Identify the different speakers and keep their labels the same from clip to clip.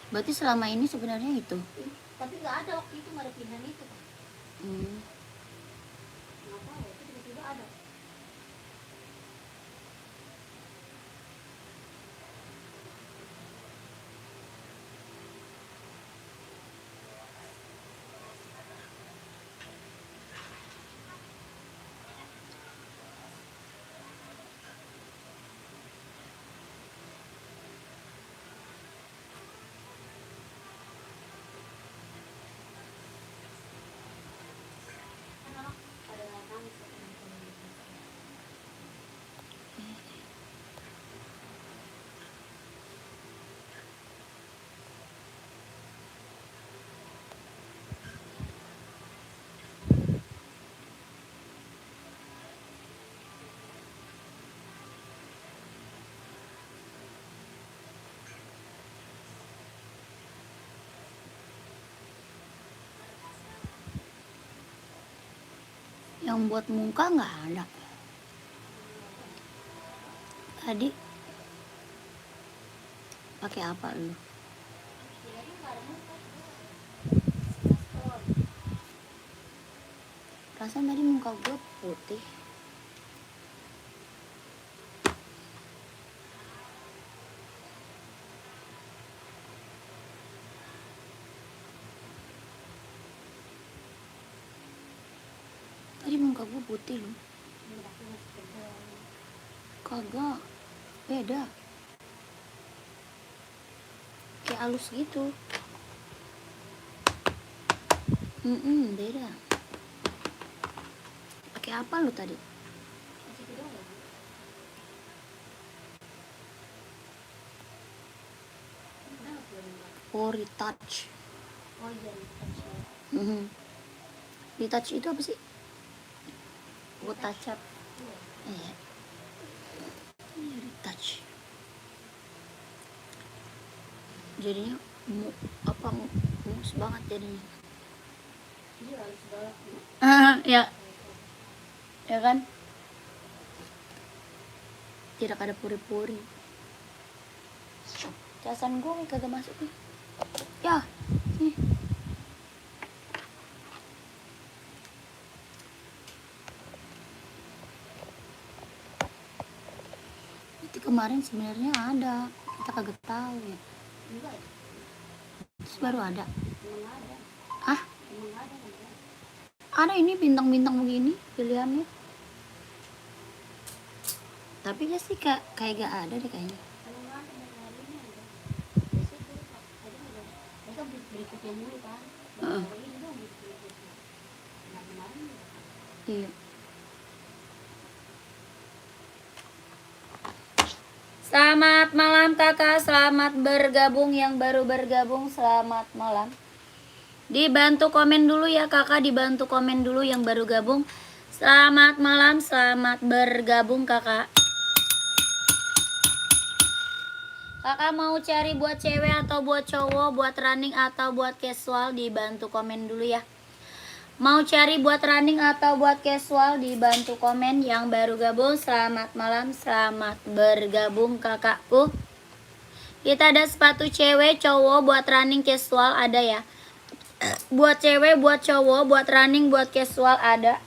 Speaker 1: Berarti selama ini sebenarnya itu.
Speaker 2: Tapi nggak ada waktu itu, nggak ada pilihan itu kan. Kenapa ya itu tiba-tiba ada.
Speaker 1: Yang buat muka nggak ada. Tadi pakai apa lu? Perasaan tadi muka gue putih. Tadi muka gue putih loh. Kagak, beda. Kayak halus gitu. Beda. Pakai apa lu tadi? Oh, retouch.
Speaker 2: Oh iya, retouch.
Speaker 1: Retouch itu apa sih? Buat touch up. Iya. Ini retouch. Jadinya mulus banget jadinya.
Speaker 2: Iya, halus banget.
Speaker 1: Ya. Ya kan? Tidak ada puri-puri. Casan gue kagak masuk nih. Ya, nih. Itu kemarin sebenarnya ada, kita kagak tahu ya.
Speaker 2: Enggak.
Speaker 1: Terus baru ada.
Speaker 2: Emang ada.
Speaker 1: Ah?
Speaker 2: Emang ada.
Speaker 1: Ada ini bintang-bintang begini pilihannya. Tapi gak sih kayak gak ada deh kayaknya.
Speaker 2: Berikutnya mulu kan.
Speaker 1: Iya. Selamat malam kakak, selamat bergabung yang baru bergabung, selamat malam. Dibantu komen dulu ya kakak, dibantu komen dulu yang baru gabung. Selamat malam, selamat bergabung kakak. Kakak mau cari buat cewek atau buat cowok, buat running atau buat casual, dibantu komen dulu ya. Mau cari buat running atau buat casual, dibantu komen yang baru gabung. Selamat malam, selamat bergabung kakakku. Kita ada sepatu cewek, cowok, buat running casual ada ya. Buat cewek, buat cowok, buat running, buat casual ada.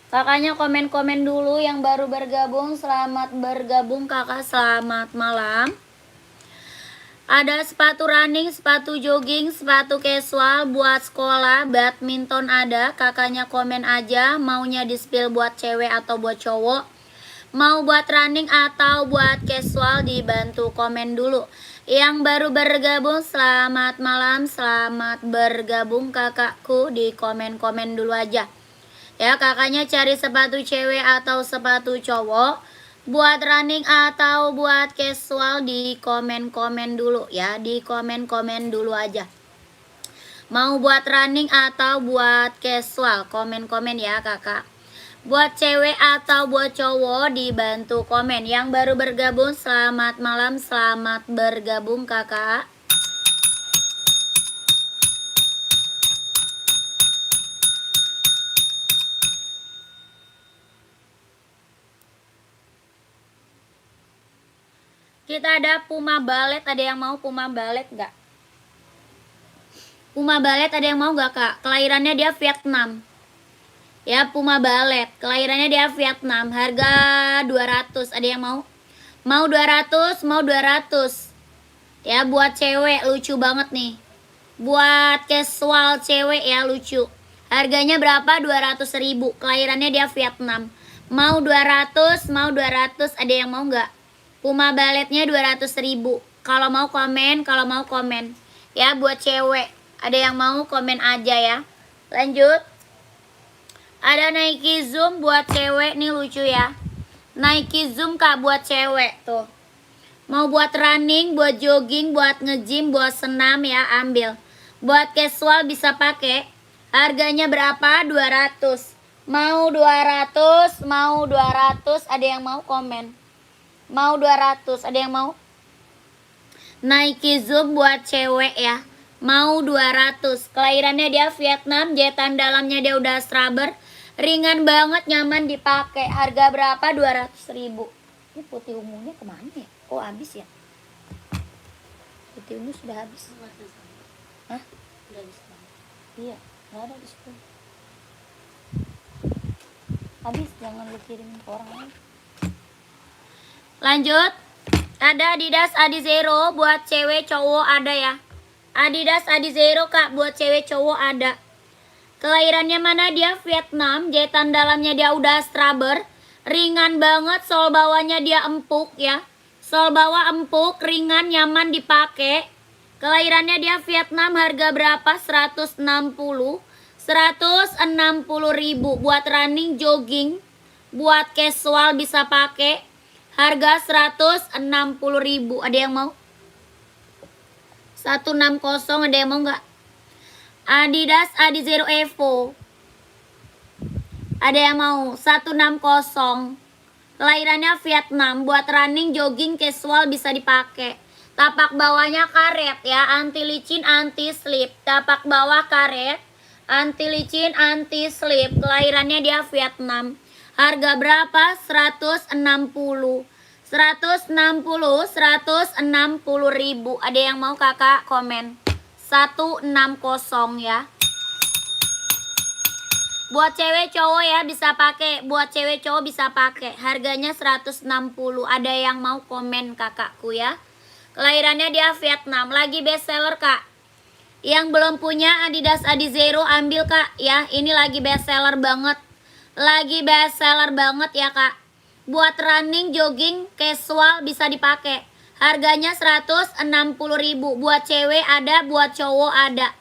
Speaker 1: Kakaknya komen-komen dulu yang baru bergabung. Selamat bergabung kakak, selamat malam. Ada sepatu running, sepatu jogging, sepatu casual buat sekolah, badminton ada. Kakaknya komen aja maunya di-spill buat cewek atau buat cowok. Mau buat running atau buat casual, dibantu komen dulu. Yang baru bergabung selamat malam, selamat bergabung kakakku, di komen-komen dulu aja. Ya, kakaknya cari sepatu cewek atau sepatu cowok, buat running atau buat casual, di komen-komen dulu ya, di komen-komen dulu aja. Mau buat running atau buat casual, komen-komen ya kakak. Buat cewek atau buat cowok, dibantu komen. Yang baru bergabung selamat malam, selamat bergabung kakak. Kita ada Puma Ballet, ada yang mau Puma Ballet nggak? Puma Ballet ada yang mau nggak kak? Kelahirannya dia Vietnam. Ya Puma Ballet, kelahirannya dia Vietnam. Harga 200, ada yang mau? Mau 200, mau 200. Ya buat cewek lucu banget nih. Buat casual cewek ya lucu. Harganya berapa? 200.000. Kelahirannya dia Vietnam. Mau 200, mau 200. Ada yang mau nggak? Puma Balletnya 200.000. Kalau mau komen, kalau mau komen. Ya buat cewek. Ada yang mau komen aja ya. Lanjut. Ada Nike Zoom buat cewek nih lucu ya. Nike Zoom kak buat cewek tuh. Mau buat running, buat jogging, buat nge-gym, buat senam ya ambil. Buat casual bisa pakai. Harganya berapa? 200. Mau 200, mau 200. Ada yang mau komen? Mau 200, ada yang mau? Nike Zoom buat cewek ya. Mau 200. Kelahirannya dia Vietnam, jahitan dalamnya dia udah rubber. Ringan banget, nyaman dipakai. Harga berapa? 200.000. Ini putih ungunya kemana ya? Oh habis ya? Putih ungu sudah habis. Hah?
Speaker 2: Udah bisa.
Speaker 1: Iya, nggak ada di situ. Habis, jangan lu kirim ke orang lain. Lanjut. Ada Adidas Adizero buat cewek cowok ada ya. Adidas Adizero kak buat cewek cowok ada. Kelahirannya mana dia? Vietnam. Jahitan dalamnya dia udah rubber. Ringan banget, sol bawahnya dia empuk ya. Sol bawah empuk, ringan, nyaman dipakai. Kelahirannya dia Vietnam, harga berapa? 160. 160.000 buat running, jogging, buat casual bisa pakai. Harga 160.000. Ada yang mau? 160, ada yang mau nggak? Adidas Adizero Evo. Ada yang mau? 160. Kelahirannya Vietnam, buat running, jogging, casual bisa dipakai. Tapak bawahnya karet ya, anti licin, anti slip. Tapak bawah karet, anti licin, anti slip. Kelahirannya dia Vietnam. Harga berapa? 160. 160.000. Ada yang mau kakak komen? 160 ya. Buat cewek cowok ya bisa pakai. Buat cewek cowok bisa pakai. Harganya 160. Ada yang mau komen kakakku ya. Kelahirannya dia Vietnam. Lagi best seller kak. Yang belum punya Adidas Adizero ambil kak ya. Ini lagi best seller banget. Lagi best seller banget ya kak. Buat running, jogging, casual bisa dipakai. Harganya 160.000. Buat cewek ada, buat cowok ada.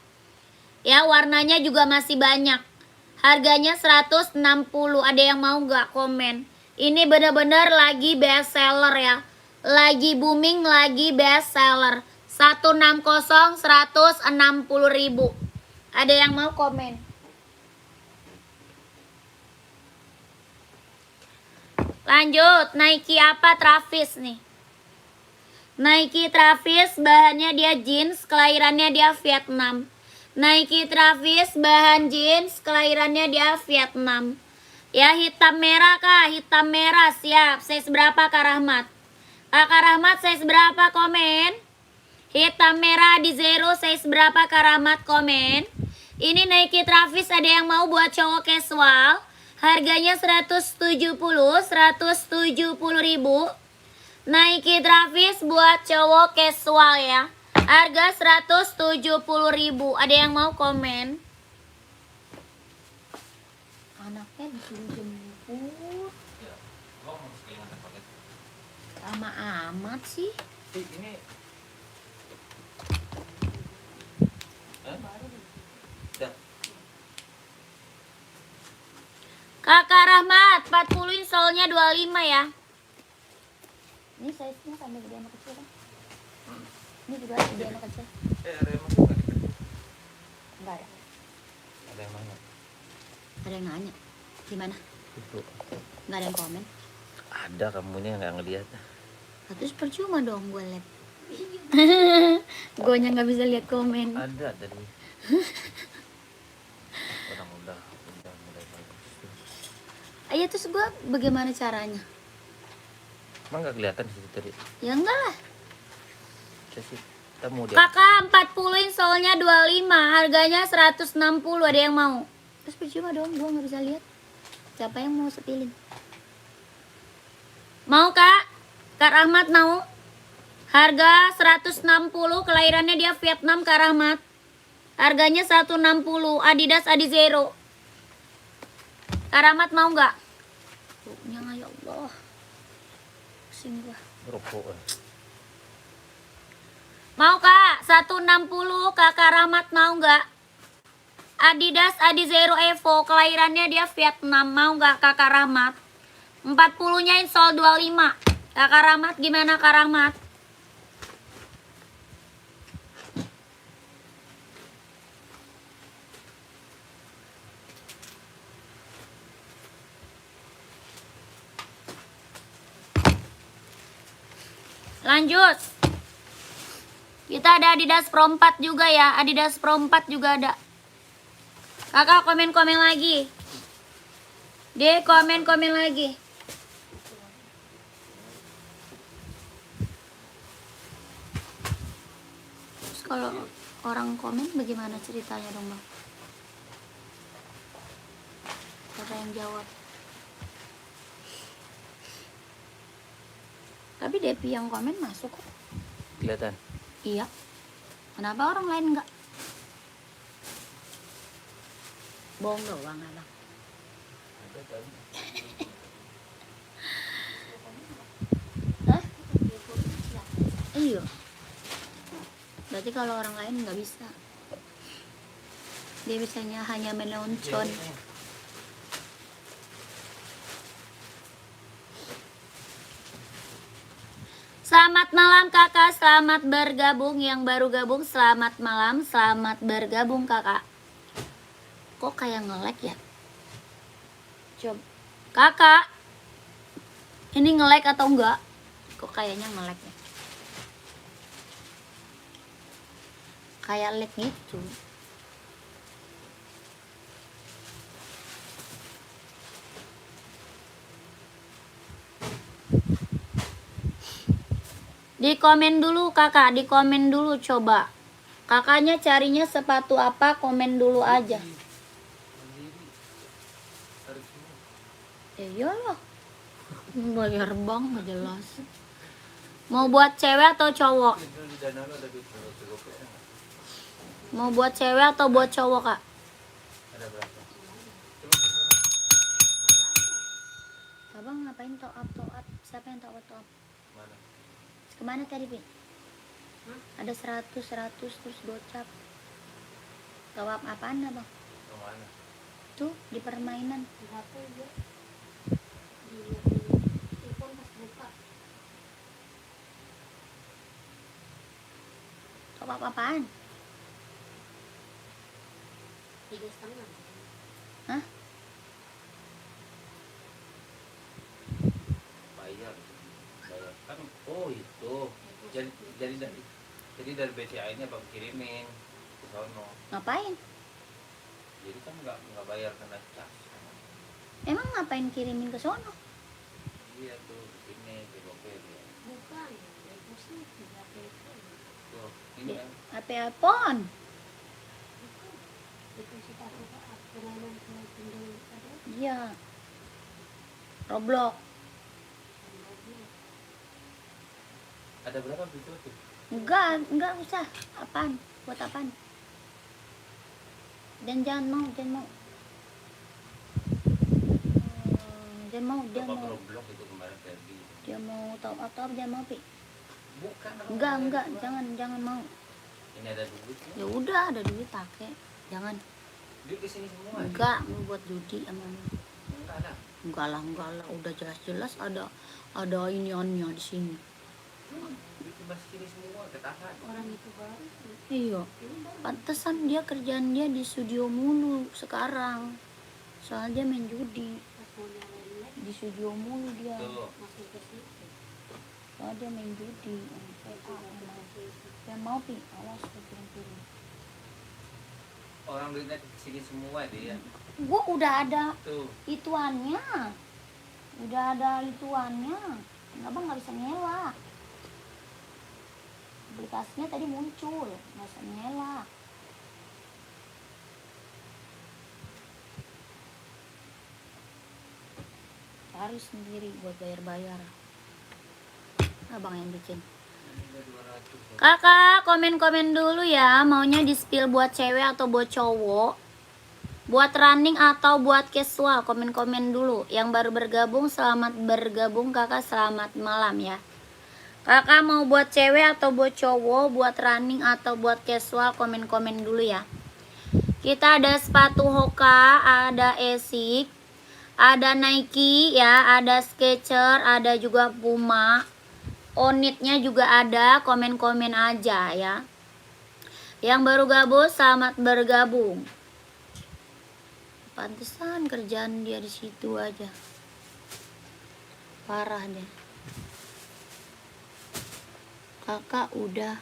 Speaker 1: Ya, warnanya juga masih banyak. Harganya 160. Ada yang mau nggak komen? Ini bener-bener lagi best seller ya. Lagi booming, lagi best seller. 160, 160.000. Ada yang mau komen? Lanjut, Nike apa? Travis nih. Nike Travis, bahannya dia jeans, kelahirannya dia Vietnam. Nike Travis, bahan jeans, kelahirannya dia Vietnam. Ya, hitam merah kak, hitam merah, siap. Size berapa Kak Rahmat? Kak Rahmat size berapa, komen? Hitam merah di zero, size berapa Kak Rahmat, komen? Ini Nike Travis, ada yang mau buat cowok casual? Harganya 170.000. Nike Travis buat cowok casual ya. Harga 170.000. Ada yang mau komen? Anaknya disuruh jemput. Lama amat sih.
Speaker 3: Ini
Speaker 1: Kakak Rahmat, 40 solnya 25 ya. Ini size-nya sama gede anak kecil kan? Ini juga gede anak kecil.
Speaker 3: ada yang masuk nggak?
Speaker 1: Enggak ada.
Speaker 3: Ada yang nanya.
Speaker 1: Ada yang nanya. Gimana?
Speaker 3: Itu.
Speaker 1: Enggak ada yang komen.
Speaker 3: Ada, kamunya nggak ngeliat.
Speaker 1: Nah, terus percuma dong gue liat. Gue nggak bisa lihat komen.
Speaker 3: Ada tadi. Orang udah mulai bagus.
Speaker 1: Ayo terus gue bagaimana caranya?
Speaker 3: Emang nggak kelihatan di situ tadi?
Speaker 1: Ya enggak lah.
Speaker 3: Kasih temu dia.
Speaker 1: Kakak 40 insolnya 25, harganya 160, ada yang mau? Terus percuma dong, gua nggak bisa lihat. Siapa yang mau sepilin? Mau Kak? Kak Rahmat mau? Harga 160, kelahirannya dia Vietnam Kak Rahmat. Harganya 160, Adidas Adizero. Kak Rahmat mau nggak? Pokoknya ya Allah. Pusing gua.
Speaker 3: Rokok.
Speaker 1: Mau Kak? 160, Kakak Rahmat mau nggak? Adidas Adizero Evo, kelahirannya dia Vietnam. Mau nggak Kakak Rahmat? 40-nya insol 25. Kakak Rahmat gimana Kak Rahmat? Lanjut. Kita ada Adidas Pro 4 juga ya. Adidas Pro 4 juga ada. Kakak komen-komen lagi. Dia komen-komen lagi. Terus kalau orang komen bagaimana ceritanya dong Bang? Siapa yang jawab? Tapi Depi yang komen masuk kok.
Speaker 3: Kelihatan.
Speaker 1: Iya. Kenapa orang lain enggak? Bohong doang abang. Hah? Iya. Berarti kalau orang lain nggak bisa. Dia bisanya hanya menonton. Selamat malam kakak, selamat bergabung. Yang baru gabung selamat malam, selamat bergabung kakak. Kok kayak nge-lag ya? Coba kakak, ini nge-lag atau enggak? Kok kayaknya nge-lag ya? Kayak lag gitu. Di komen dulu kakak, di komen dulu coba. Kakaknya carinya sepatu apa, komen dulu aja. Iyalah. Bayar bank nggak jelas. Mau buat cewek atau cowok? Mau buat cewek atau buat cowok kak?
Speaker 3: Ada berapa?
Speaker 1: Abang ngapain top up? Siapa yang top up?
Speaker 3: Mana?
Speaker 1: Kemana tadi Pi? Ada 100 terus gocap. Top up apaan abang?
Speaker 3: Kemana?
Speaker 1: Tuh di permainan.
Speaker 2: Di HP dia. Di telepon pas buka.
Speaker 1: Top up apaan?
Speaker 2: 3,5.
Speaker 1: Hah?
Speaker 3: Bayar kan. Oh itu jadi dari BCA ini abang kirimin ke sono.
Speaker 1: Ngapain?
Speaker 3: Jadi kan nggak bayar kena cas.
Speaker 1: Emang ngapain kirimin ke sono?
Speaker 3: Iya tuh ini P2P dia.
Speaker 2: Bukan, deposit di HP itu.
Speaker 3: Tuh ini kan
Speaker 1: HP apaan?
Speaker 2: Bukan. Deposit aku Pak, permainan pinjol ada.
Speaker 1: Iya. Roblox.
Speaker 3: ada berapa itu tuh?
Speaker 1: Enggak usah. Apaan? Buat apaan? Dan jangan mau. Dia mau.
Speaker 3: Bapak Roblox itu kemarin Ferdi.
Speaker 1: Dia mau top up dia mau Pi.
Speaker 3: Bukan.
Speaker 1: Enggak, jangan mau.
Speaker 3: Ini ada duit ya?
Speaker 1: Ya udah ada duit pakai. Jangan.
Speaker 3: Duit di sini semua.
Speaker 1: Enggak, mau buat judi sama lu.
Speaker 3: Enggak lah.
Speaker 1: Enggak lah, udah jelas-jelas ada iniannya di sini.
Speaker 3: Duit di sini semua ketahan.
Speaker 2: Orang itu baru.
Speaker 1: Iya. Pantesan dia kerjaan dia di studio mulu sekarang. Soalnya dia main judi.
Speaker 2: Pas mau nyalain lab,
Speaker 1: Di studio mulu dia.
Speaker 3: Tuh.
Speaker 2: masuk ke situ.
Speaker 1: Soalnya dia main judi. Yang mau Pi, awas lu piring-piring.
Speaker 3: Orang duitnya di sini semua dia.
Speaker 1: Gua udah ada
Speaker 3: Tuh.
Speaker 1: ituannya. Udah ada ituannya. Abang nggak bisa ngelak. Aplikasinya tadi muncul, nggak bisa ngelak. Cari sendiri buat bayar-bayar. Abang yang bikin. Kakak komen-komen dulu ya, maunya di spill buat cewek atau buat cowok, buat running atau buat casual. Komen-komen dulu. Yang baru bergabung selamat bergabung kakak, selamat malam ya. Kakak mau buat cewek atau buat cowok, buat running atau buat casual, komen-komen dulu ya. Kita ada sepatu Hoka, ada Asics, ada Nike ya, ada Skechers, ada juga Puma. Onitnya juga ada, komen-komen aja ya. Yang baru gabung selamat bergabung. Pantesan kerjaan dia di situ aja. Parah deh. Kakak udah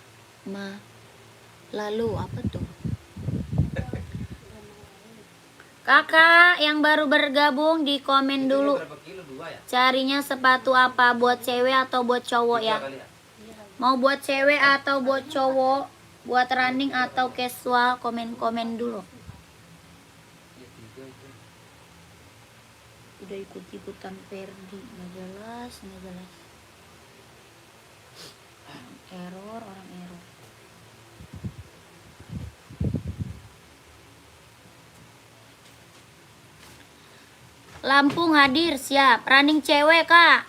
Speaker 1: lalu apa tuh? Kakak yang baru bergabung di komen dulu.
Speaker 3: Berapa kilo? 2 ya?
Speaker 1: Carinya sepatu apa, buat cewek atau buat cowok ya?
Speaker 3: 3 kali ya?
Speaker 1: Mau buat cewek atau buat cowok, buat running atau casual, komen-komen dulu.
Speaker 3: Ya, 3 itu.
Speaker 1: Udah ikut-ikutan Ferdi, nggak jelas. Orang error. Lampung hadir, siap. Running cewek kak.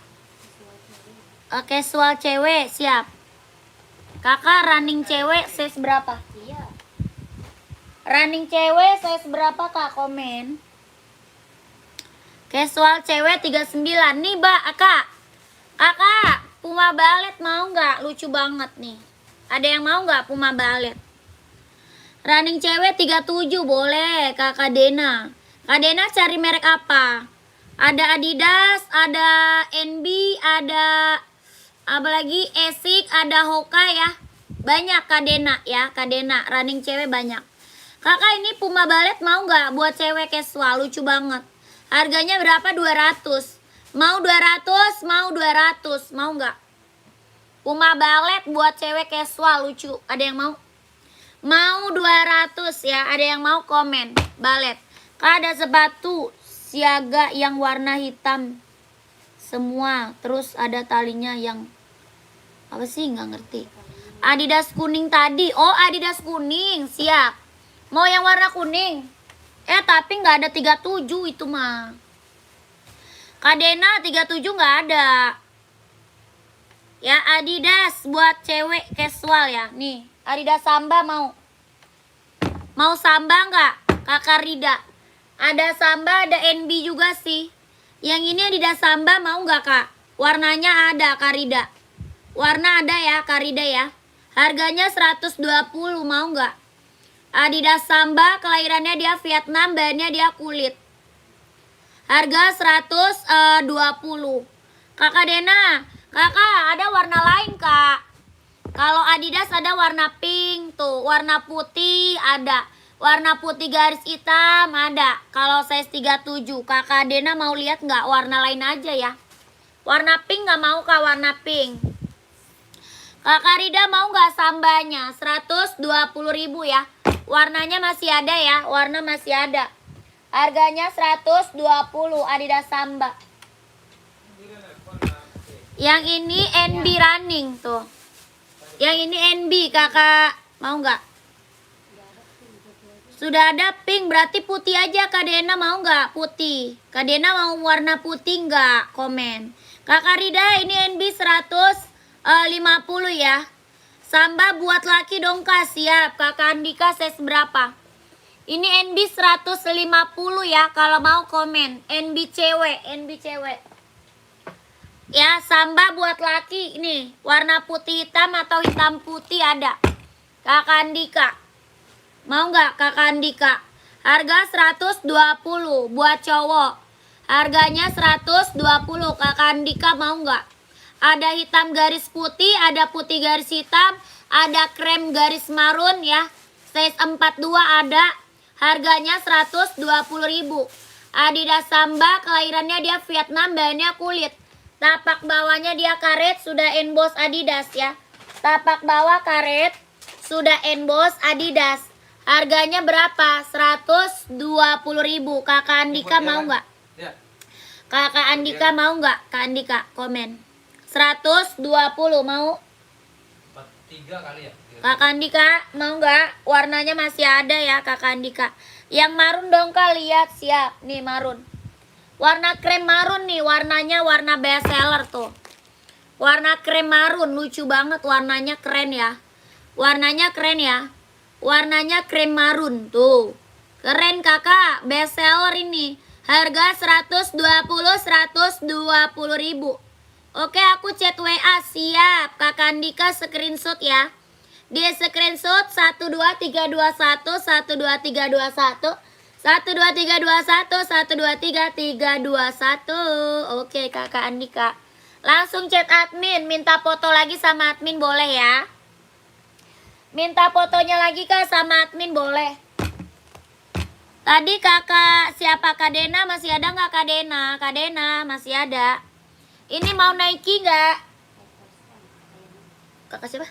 Speaker 1: Casual cewek, siap. Kakak running cewek size berapa?
Speaker 2: Iya.
Speaker 1: Running cewek size berapa kak? Komen. Casual cewek 39. Nih kak. Kakak, Puma Ballet mau nggak? Lucu banget nih. Ada yang mau nggak Puma Ballet? Running cewek 37 boleh kakak Dena. Kak Dena cari merek apa? Ada Adidas, ada NB, ada apa lagi? Asics, ada Hoka ya. Banyak Kak Dena ya, Kak Dena. Running cewek banyak. Kakak ini Puma Ballet mau nggak buat cewek casual? Lucu banget. Harganya berapa? 200. Mau 200? Mau 200? Mau nggak? Puma Ballet buat cewek casual lucu. Ada yang mau? Mau 200 ya. Ada yang mau komen? Ballet. Kak ada sepatu siaga yang warna hitam semua. Terus ada talinya yang apa sih? Nggak ngerti. Adidas kuning tadi. Oh Adidas kuning. Siap. Mau yang warna kuning? Tapi nggak ada 37 itu mah. Kak Dena 37 nggak ada. Ya Adidas buat cewek casual ya. Nih Adidas Samba mau. Mau Samba nggak? Kakak Rida. Ada Samba, ada NB juga sih. Yang ini Adidas Samba mau nggak kak? Warnanya ada Kak Rida. Warna ada ya Kak Rida ya. Harganya 120 mau nggak? Adidas Samba kelahirannya dia Vietnam, bahannya dia kulit. Harga 120. Kakak Dena, kakak ada warna lain kak. Kalau Adidas ada warna pink tuh, warna putih ada. Warna putih garis hitam ada. Kalau size 37. Kakak Dena mau lihat nggak? Warna lain aja ya. Warna pink nggak mau kak? Warna pink. Kakak Rida mau nggak Sambanya? 120.000 ya. Warnanya masih ada ya. Warna masih ada. Harganya 120 Adidas Samba. Yang ini NB running tuh. Yang ini NB kakak mau nggak? Sudah ada pink, berarti putih aja. Kak Dena mau nggak putih? Kak Dena mau warna putih nggak? Komen. Kakak Rida ini NB 150 ya. Samba buat laki dong kak, siap. Kakak Andika size berapa? Ini NB 150 ya. Kalau mau komen. NB cewek, NB cewek. Ya Samba buat laki ini. Warna putih hitam atau hitam putih ada. Kakak Andika. Mau nggak kakak Andika? Harga 120 buat cowok. Harganya 120 kakak Andika mau nggak? Ada hitam garis putih, ada putih garis hitam, ada krem garis marun ya. Size 42 ada. Harganya 120.000. Adidas Samba kelahirannya dia Vietnam, bahannya kulit. Tapak bawahnya dia karet sudah emboss Adidas ya. Tapak bawah karet sudah emboss Adidas. Harganya berapa? 120.000. Kakak Andika mau nggak?
Speaker 3: Ya.
Speaker 1: Kakak Andika mau nggak? Kak Andika komen. 120 mau?
Speaker 3: 43 kali ya.
Speaker 1: Kakak Andika mau nggak? Warnanya masih ada ya Kakak Andika. Yang marun dong Kak, lihat siap. Nih marun. Warna krem marun nih, warnanya warna best seller tuh. Warna krem marun, lucu banget warnanya, keren ya. Warnanya keren ya. Warnanya krem marun tuh. Keren Kakak, best seller ini. Harga 120.000. Oke, aku chat WA siap. Kakak Andika screenshot ya. Dia screenshot 12321 12321 12321 12321. Oke Kakak Andika. Langsung chat admin, minta foto lagi sama admin boleh ya. Minta fotonya lagi Kak sama admin boleh. Tadi Kakak siapa Kak Dena masih ada nggak Kak Dena? Kak Dena masih ada. Ini mau Nike nggak? Kakak siapa?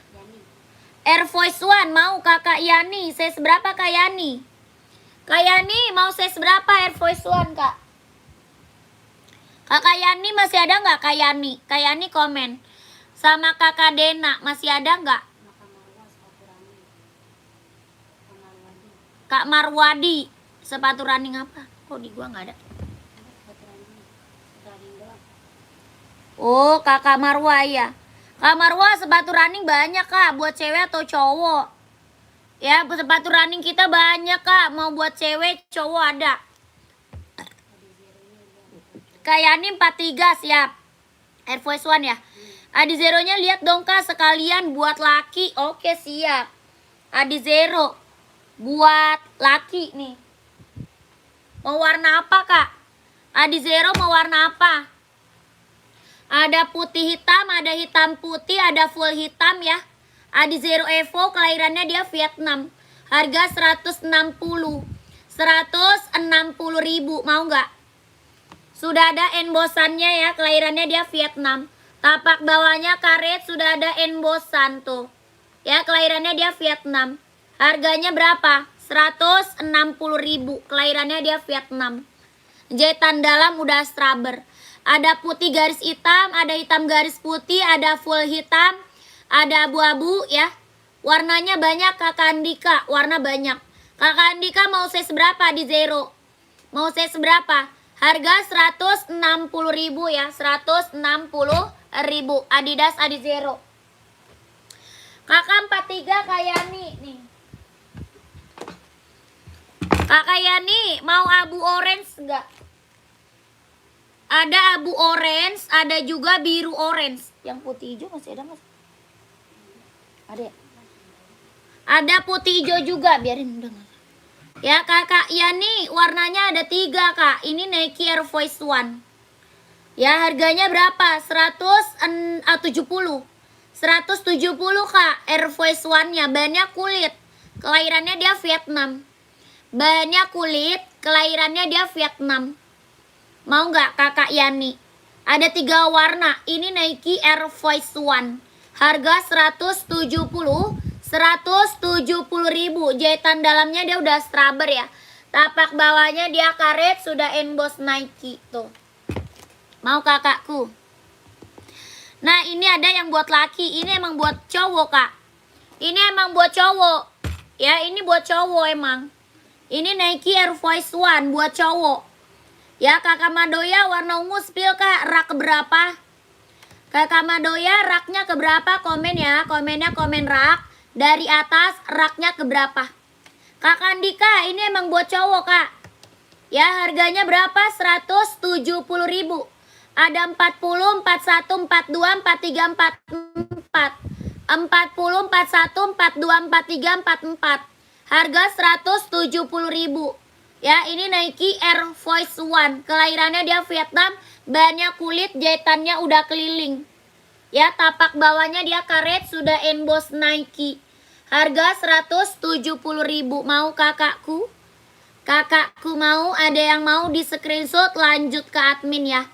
Speaker 1: Air Force One mau Kakak Yani. Size berapa Kak Yani? Kak Yani mau size berapa Air Force One Kak? Kakak Yani masih ada nggak Kak Yani? Kak Yani komen. Sama Kakak Dena masih ada nggak? Kak Marwadi sepatu running apa? Kok di gua nggak ada? Oh Kakak Marwa ya. Kak Marwa sepatu running banyak Kak, buat cewek atau cowok? Ya sepatu running kita banyak Kak, mau buat cewek cowok ada. Kak Yani 43 siap. Air Force One ya. Adi Zero-nya lihat dong Kak sekalian buat laki. Oke siap. Adi Zero buat laki nih. Mau warna apa Kak? Adi Zero mau warna apa? Ada putih hitam, ada hitam putih, ada full hitam ya. Adi Zero Evo kelahirannya dia Vietnam. Harga 160.000. Mau nggak? Sudah ada embossannya ya, kelahirannya dia Vietnam. Tapak bawahnya karet, sudah ada embossan tuh. Ya, kelahirannya dia Vietnam. Harganya berapa? 160.000. Kelahirannya dia Vietnam. Jahitan dalam udah straber. Ada putih garis hitam, ada hitam garis putih, ada full hitam, ada abu-abu ya. Warnanya banyak Kakak Andika, warna banyak. Kakak Andika mau size berapa di Zero? Mau size berapa? Harga 160.000 ya, 160.000 Adidas Adi Zero. Kakak 43 Kak Yani nih. Kakak Yani mau abu orange enggak? Ada abu orange, ada juga biru orange. Yang putih hijau masih ada mas? Ada ya? Ada putih hijau juga, biarin udah nggak. Ya Kakak Yani warnanya ada 3 Kak. Ini Nike Air Force One. Ya harganya berapa? 170 Kak Air Force One-nya. Bannya kulit. Kelahirannya dia Vietnam. Bannya kulit, kelahirannya dia Vietnam. Mau nggak Kakak Yani? Ada 3 warna. Ini Nike Air Force One. Harga 170.000. Jahitan dalamnya dia udah straber ya. Tapak bawahnya dia karet, sudah emboss Nike tuh. Mau kakakku? Nah ini ada yang buat laki. Ini emang buat cowok Kak. Ini emang buat cowok. Ya ini buat cowok emang. Ini Nike Air Force One buat cowok. Ya Kakak Madoya warna ungu spill Kak, rak berapa? Kakak Madoya raknya keberapa? Komen ya, komennya komen rak. Dari atas raknya keberapa? Kakak Andika ini emang buat cowok Kak. Ya harganya berapa? 170.000. Ada 40, 41, 42, 43, 44. 40, 41, 42, 43, 44. Harga 170.000. Ya ini Nike Air Force One. Kelahirannya dia Vietnam. Bannya kulit, jahitannya udah keliling. Ya tapak bawahnya dia karet, sudah emboss Nike. Harga 170.000. Mau kakakku? Kakakku mau, ada yang mau di screenshot lanjut ke admin ya.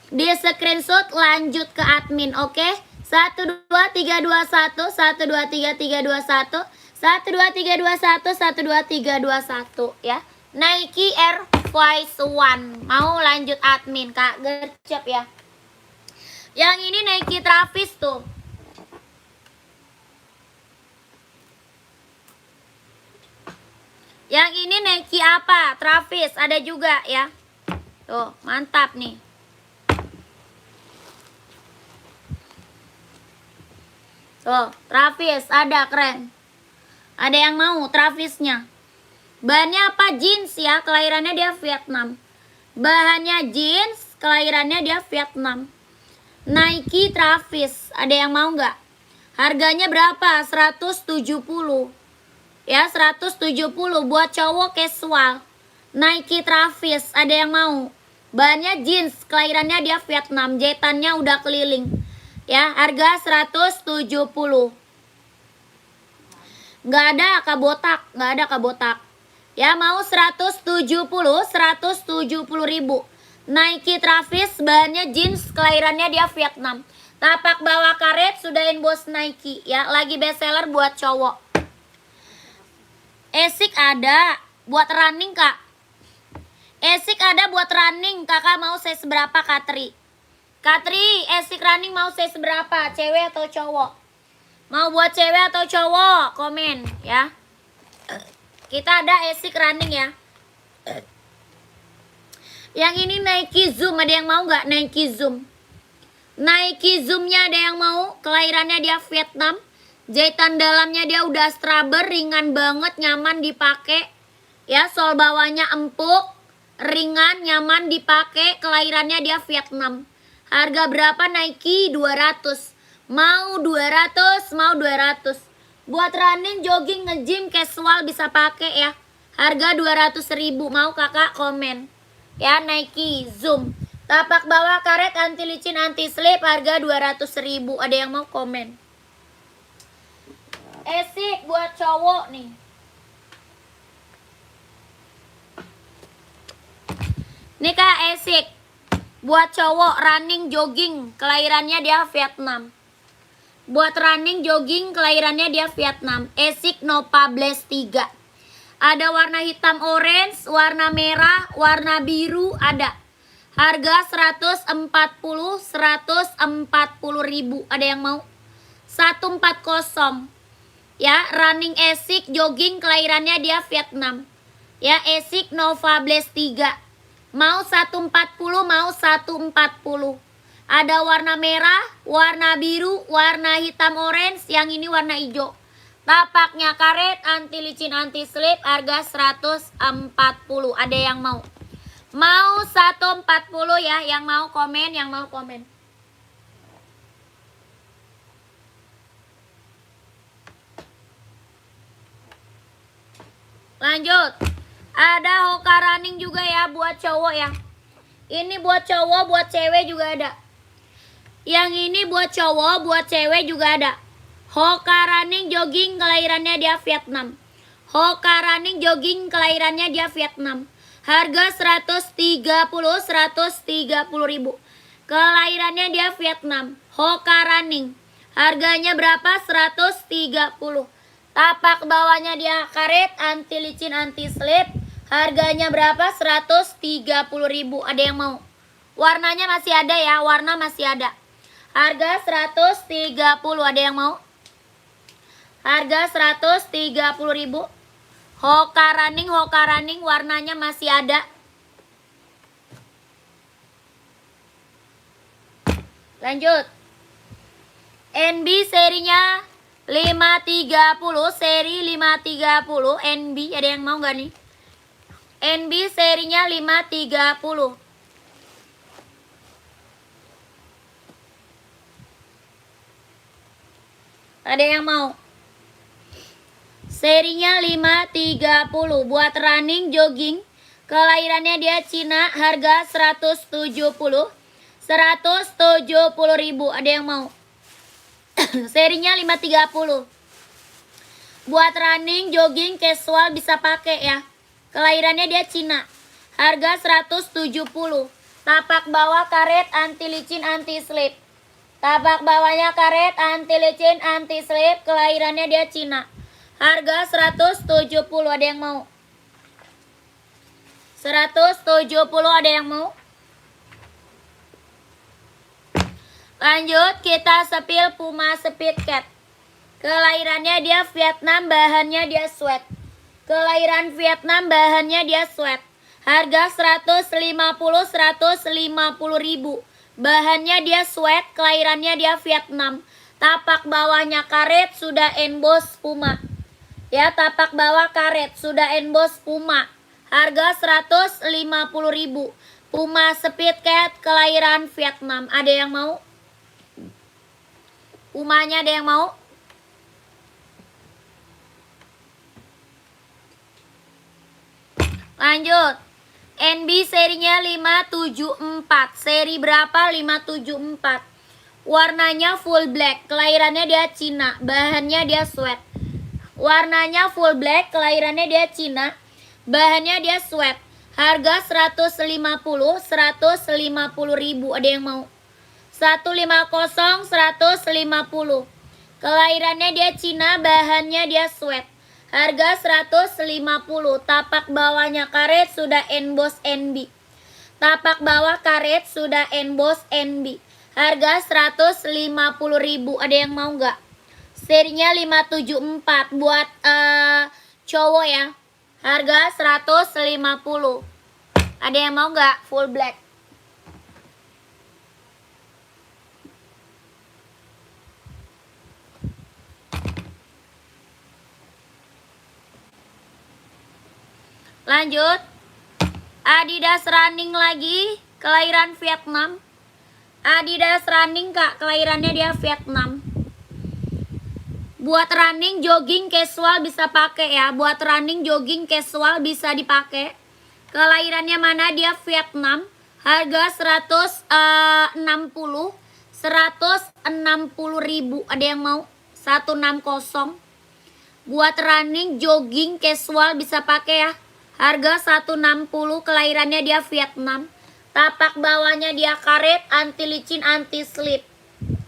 Speaker 1: Di screenshot lanjut ke admin, oke? 12321 12331 12321 12321 ya. Nike Air Force One. Mau lanjut admin, Kak. Gercep ya. Yang ini Nike Travis tuh. Yang ini Nike apa? Travis ada juga ya. Tuh, mantap nih. Tuh, Travis ada keren. Ada yang mau Travisnya. Bahannya apa? Jeans ya, kelahirannya dia Vietnam. Bahannya jeans, kelahirannya dia Vietnam. Nike Travis, ada yang mau nggak? Harganya berapa? 170. Ya, 170 buat cowok casual. Nike Travis, ada yang mau? Bahannya jeans, kelahirannya dia Vietnam, jahitannya udah keliling. Ya, harga 170. Nggak ada kabotak, nggak ada kabotak. Ya, mau 170 ribu. Nike Travis, bahannya jeans, kelahirannya dia Vietnam. Tapak bawah karet sudah inbox Nike ya, lagi bestseller buat cowok. Esik ada buat running, Kak. Esik ada buat running, Kakak mau size berapa, Katri? Katri, Esik running mau size berapa? Cewek atau cowok? Mau buat cewek atau cowok? Komen ya. Kita ada Esik running ya. Yang ini Nike Zoom, ada yang mau nggak Nike Zoom? Nike Zoomnya ada yang mau? Kelahirannya dia Vietnam. Jahitan dalamnya dia udah strabber, ringan banget, nyaman dipakai. Ya, sol bawahnya empuk, ringan, nyaman dipakai. Kelahirannya dia Vietnam. Harga berapa Nike? 200. Mau 200, mau 200. Buat running, jogging, nge-gym, casual bisa pakai ya. Harga 200.000. Mau kakak komen. Ya, Nike Zoom. Tapak bawah karet, anti licin, anti slip, harga 200.000. Ada yang mau komen? Esik buat cowok nih. Nih Kak, Esik buat cowok running, jogging, kelahirannya dia Vietnam. Buat running, jogging, kelahirannya dia Vietnam. Esik Nova Blaze 3. Ada warna hitam orange, warna merah, warna biru ada. Harga 140 ribu. Ada yang mau? 140. Ya, running Esik, jogging, kelahirannya dia Vietnam. Ya, Esik Nova Blaze 3. Mau 140, mau 140. Ada warna merah, warna biru, warna hitam orange, yang ini warna hijau. Tapaknya karet, anti licin, anti slip, harga 140. Ada yang mau? Mau 140 ya, yang mau komen, yang mau komen. Lanjut. Ada Hoka running juga ya buat cowok ya. Ini buat cowok, buat cewek juga ada. Yang ini buat cowok, buat cewek juga ada. Hoka running jogging, kelahirannya dia Vietnam. Hoka running jogging, kelahirannya dia Vietnam. Harga 130 ribu. Kelahirannya dia Vietnam. Hoka running. Harganya berapa? 130. Tapak bawahnya dia karet, anti licin, anti slip. Harganya berapa? 130 ribu. Ada yang mau? Warnanya masih ada ya, warna masih ada. Harga 130. Ada yang mau? Harga 130 ribu. Hoka running, warnanya masih ada. Lanjut. NB serinya 530, seri 530 NB, ada yang mau gak nih? NB serinya 530. Ada yang mau? Serinya 530 buat running, jogging. Kelahirannya dia Cina, harga 170 ribu. Ada yang mau? Serinya 530. Buat running, jogging, casual bisa pakai ya. Kelahirannya dia Cina. Harga 170. Tapak bawah karet anti licin anti slip. Tapak bawahnya karet anti licin anti slip. Kelahirannya dia Cina. Harga 170, ada yang mau? 170, ada yang mau? Lanjut, kita sepil Puma Speed Cat. Kelahirannya dia Vietnam, bahannya dia sweat. Kelahiran Vietnam, bahannya dia sweat. Harga 150 ribu. Bahannya dia sweat, kelahirannya dia Vietnam. Tapak bawahnya karet, sudah emboss Puma. Ya, tapak bawah karet, sudah emboss Puma. Harga 150 ribu. Puma Speed Cat, kelahiran Vietnam. Ada yang mau? Pumanya ada yang mau? Lanjut. NB serinya 574. Seri berapa? 574. Warnanya full black. Kelahirannya dia Cina. Bahannya dia sweat. Warnanya full black. Kelahirannya dia Cina. Bahannya dia sweat. Harga 150 ribu. Ada yang mau? 150, 150. Kelahirannya dia Cina, bahannya dia sweat. Harga 150. Tapak bawahnya karet, sudah emboss NB. Tapak bawah karet, sudah emboss NB. Harga 150 ribu. Ada yang mau nggak? Serinya 574 buat cowok ya. Harga 150. Ada yang mau nggak? Full black. Lanjut. Adidas running lagi, kelahiran Vietnam. Adidas running kak, kelahirannya dia Vietnam. Buat running, jogging, casual bisa pakai ya. Buat running, jogging, casual bisa dipakai. Kelahirannya mana? Dia Vietnam. Harga 160 ribu. Ada yang mau? 160. Buat running, jogging, casual bisa pakai ya. Harga 160, kelahirannya dia Vietnam. Tapak bawahnya dia karet, anti licin, anti slip.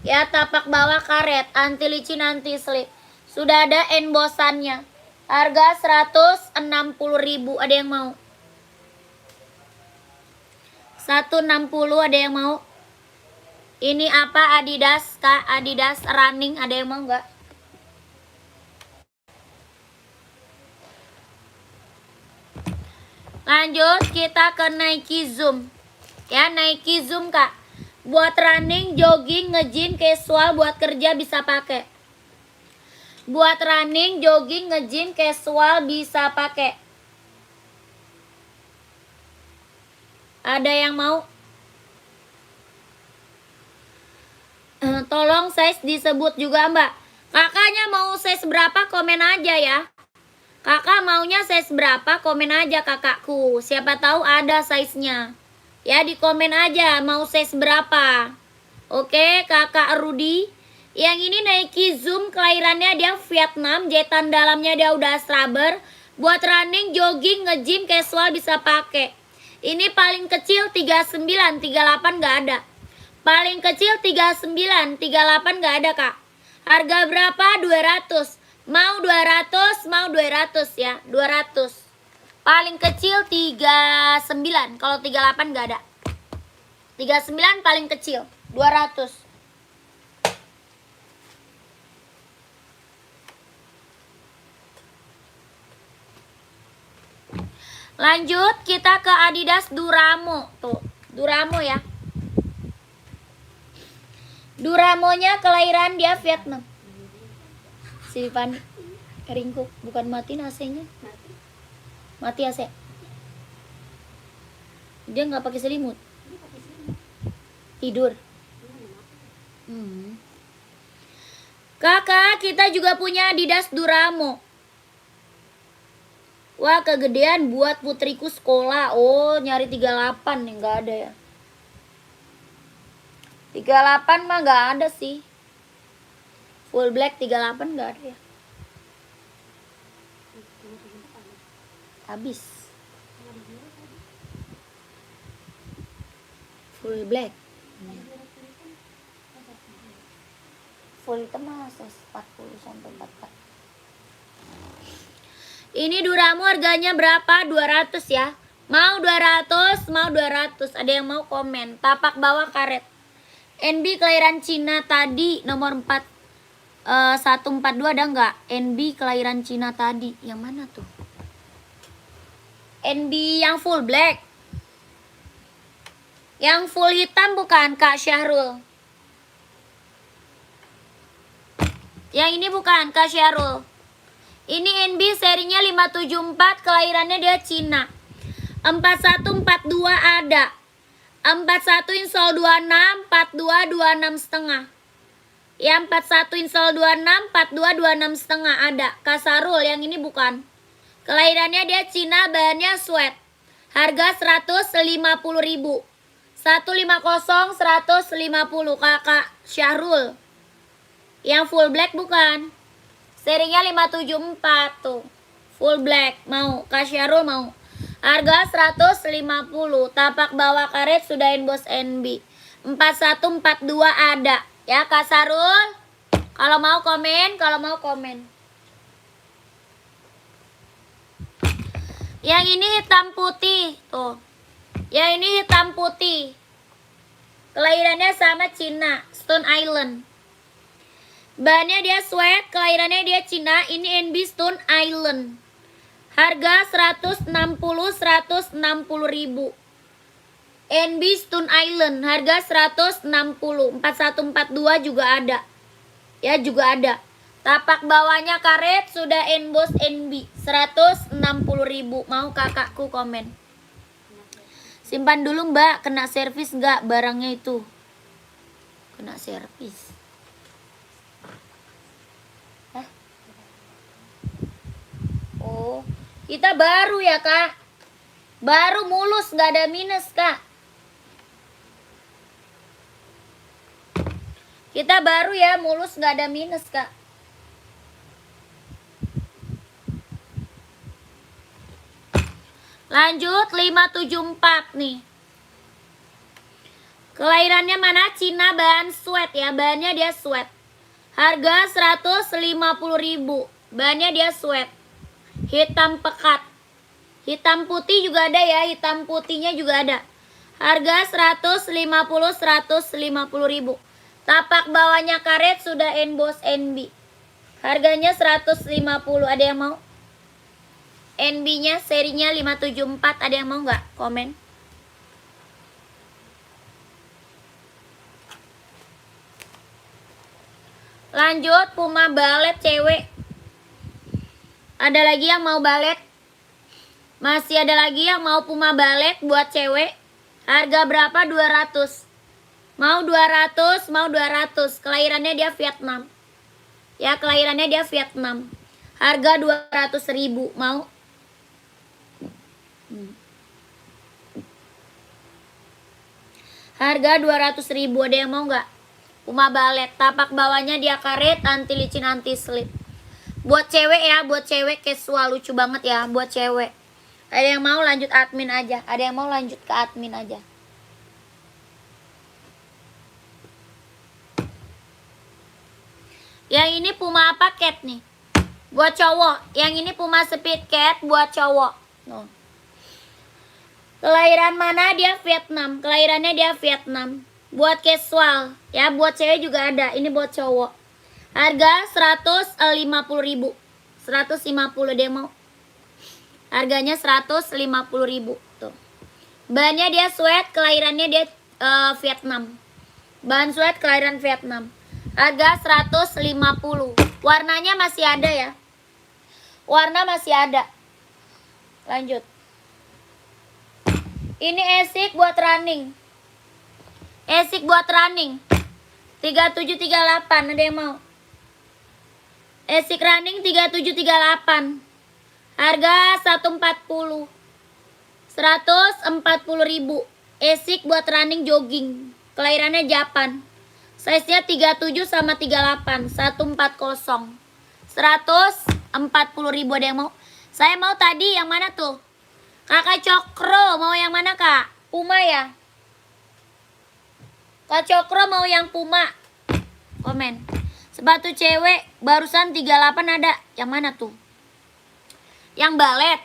Speaker 1: Ya, tapak bawah karet, anti licin, anti slip. Sudah ada embossannya. Harga 160 ribu. Ada yang mau? 160, ada yang mau? Ini apa? Adidas kak, Adidas running. Ada yang mau nggak? Lanjut, kita ke Nike Zoom. Ya, Nike Zoom kak. Buat running, jogging, nge-gym, casual, buat kerja bisa pakai. Buat running, jogging, nge-gym, casual bisa pakai. Ada yang mau? Tolong size disebut juga mbak. Kakaknya mau size berapa? Komen aja ya. Kakak maunya size berapa? Komen aja kakakku. Siapa tahu ada size-nya. Ya, di komen aja mau size berapa. Oke, kakak Rudi. Yang ini Nike Zoom, kelahirannya dia Vietnam. Jahitan dalamnya dia udah rubber. Buat running, jogging, nge-gym, casual bisa pakai. Ini paling kecil 39, 38 nggak ada. Paling kecil 39, 38 nggak ada kak. Harga berapa? 200. Mau 200, mau 200 ya, 200. Paling kecil 39, kalau 38 nggak ada. 39 paling kecil, 200. Lanjut, kita ke Adidas Duramo. Tuh, Duramo ya. Duramonya kelahiran dia Vietnam. Si Pan ringkuk, bukan mati AC-nya. Mati AC. Dia nggak pakai selimut. Tidur. Kakak, kita juga punya Adidas Duramo. Wah, kegedean buat putriku sekolah. Oh, nyari 38 nih, nggak ada ya. 38 mah nggak ada sih. Full black 38 nggak ada ya. Habis. Full black. Full hitam mah 40 sampai 44. Ini Duramu harganya berapa? 200 ya. Mau 200, mau 200. Ada yang mau komen. Tapak bawah karet. NB kelahiran Cina tadi nomor 4 142 ada nggak? NB kelahiran Cina tadi. Yang mana tuh? NB yang full black. Yang full hitam bukan Kak Syahrul? Yang ini bukan Kak Syahrul. Ini NB serinya 574, kelahirannya dia Cina. 4142 ada. 41 insol 26, 42 26 setengah. Ya 41 insol 26, 42 26 setengah ada. Kak Sarul yang ini bukan. Kelahirannya dia Cina, bahannya sweat. Harga 150.000. 150 150 Kakak Syahrul. Yang full black bukan. Serinya 574 tuh. Full black mau. Kak Syahrul mau. Harga 150. Tapak bawah karet sudah emboss NB. 4142 ada. Ya Kak Sarul. Kalau mau komen, kalau mau komen. Yang ini hitam putih tuh. Yang ini hitam putih. Kelahirannya sama Cina, Stone Island. Bahannya dia sweat, kelahirannya dia Cina, ini NB Stone Island. Harga 160 160.000. NB Stone Island, harga 160. 4142 juga ada. Ya juga ada. Tapak bawahnya karet sudah emboss NB 160.000. Mau kakakku komen. Simpan dulu Mbak, kena servis nggak barangnya itu? Kena servis. Hah? Oh, kita baru ya Kak. Baru mulus, nggak ada minus Kak. Kita baru ya, mulus nggak ada minus Kak. Lanjut 574 nih. Kelahirannya mana? Cina, bahan sweat ya. Bahannya dia sweat. Harga 150.000. Bahannya dia sweat. Hitam pekat. Hitam putih juga ada ya. Hitam putihnya juga ada. Harga 150.000. Tapak bawahnya karet sudah emboss NB. Harganya 150. Ada yang mau? NB-nya serinya 574. Ada yang mau nggak? Komen. Lanjut Puma balet cewek. Ada lagi yang mau balet? Masih ada lagi yang mau Puma balet buat cewek? Harga berapa? 200. Mau 200, mau 200. Kelahirannya dia Vietnam. Ya, kelahirannya dia Vietnam. Harga 200.000. Mau? Harga 200.000. Ada yang mau nggak? Puma balet. Tapak bawahnya dia karet, anti licin, anti slip. Buat cewek ya, buat cewek casual, lucu banget ya, buat cewek. Ada yang mau lanjut admin aja. Ada yang mau lanjut ke admin aja. Yang ini Puma apa cat nih? Buat cowok. Yang ini Puma speed cat buat cowok. Nuh. Kelahiran mana? Dia Vietnam. Kelahirannya dia Vietnam. Buat casual. Ya, buat cewek juga ada. Ini buat cowok. Harga 150.000. 150 dia mau. Harganya 150.000. Tuh. Bahannya dia sweat. Kelahirannya dia Vietnam. Bahan sweat kelahiran Vietnam. Harga 150. Warnanya masih ada ya. Warna masih ada. Lanjut. Ini esik buat running. Esik buat running. 3738. Ada yang mau? Esik running 3738. Harga 140. 140.000. Esik buat running jogging. Kelahirannya Japan. Size-nya 37 sama 38. 140. 140.000. Ada yang mau? Saya mau tadi yang mana tuh? Kakak Cokro mau yang mana Kak? Puma ya? Kak Cokro mau yang Puma. Komen. Sepatu cewek barusan 38 ada. Yang mana tuh? Yang balet.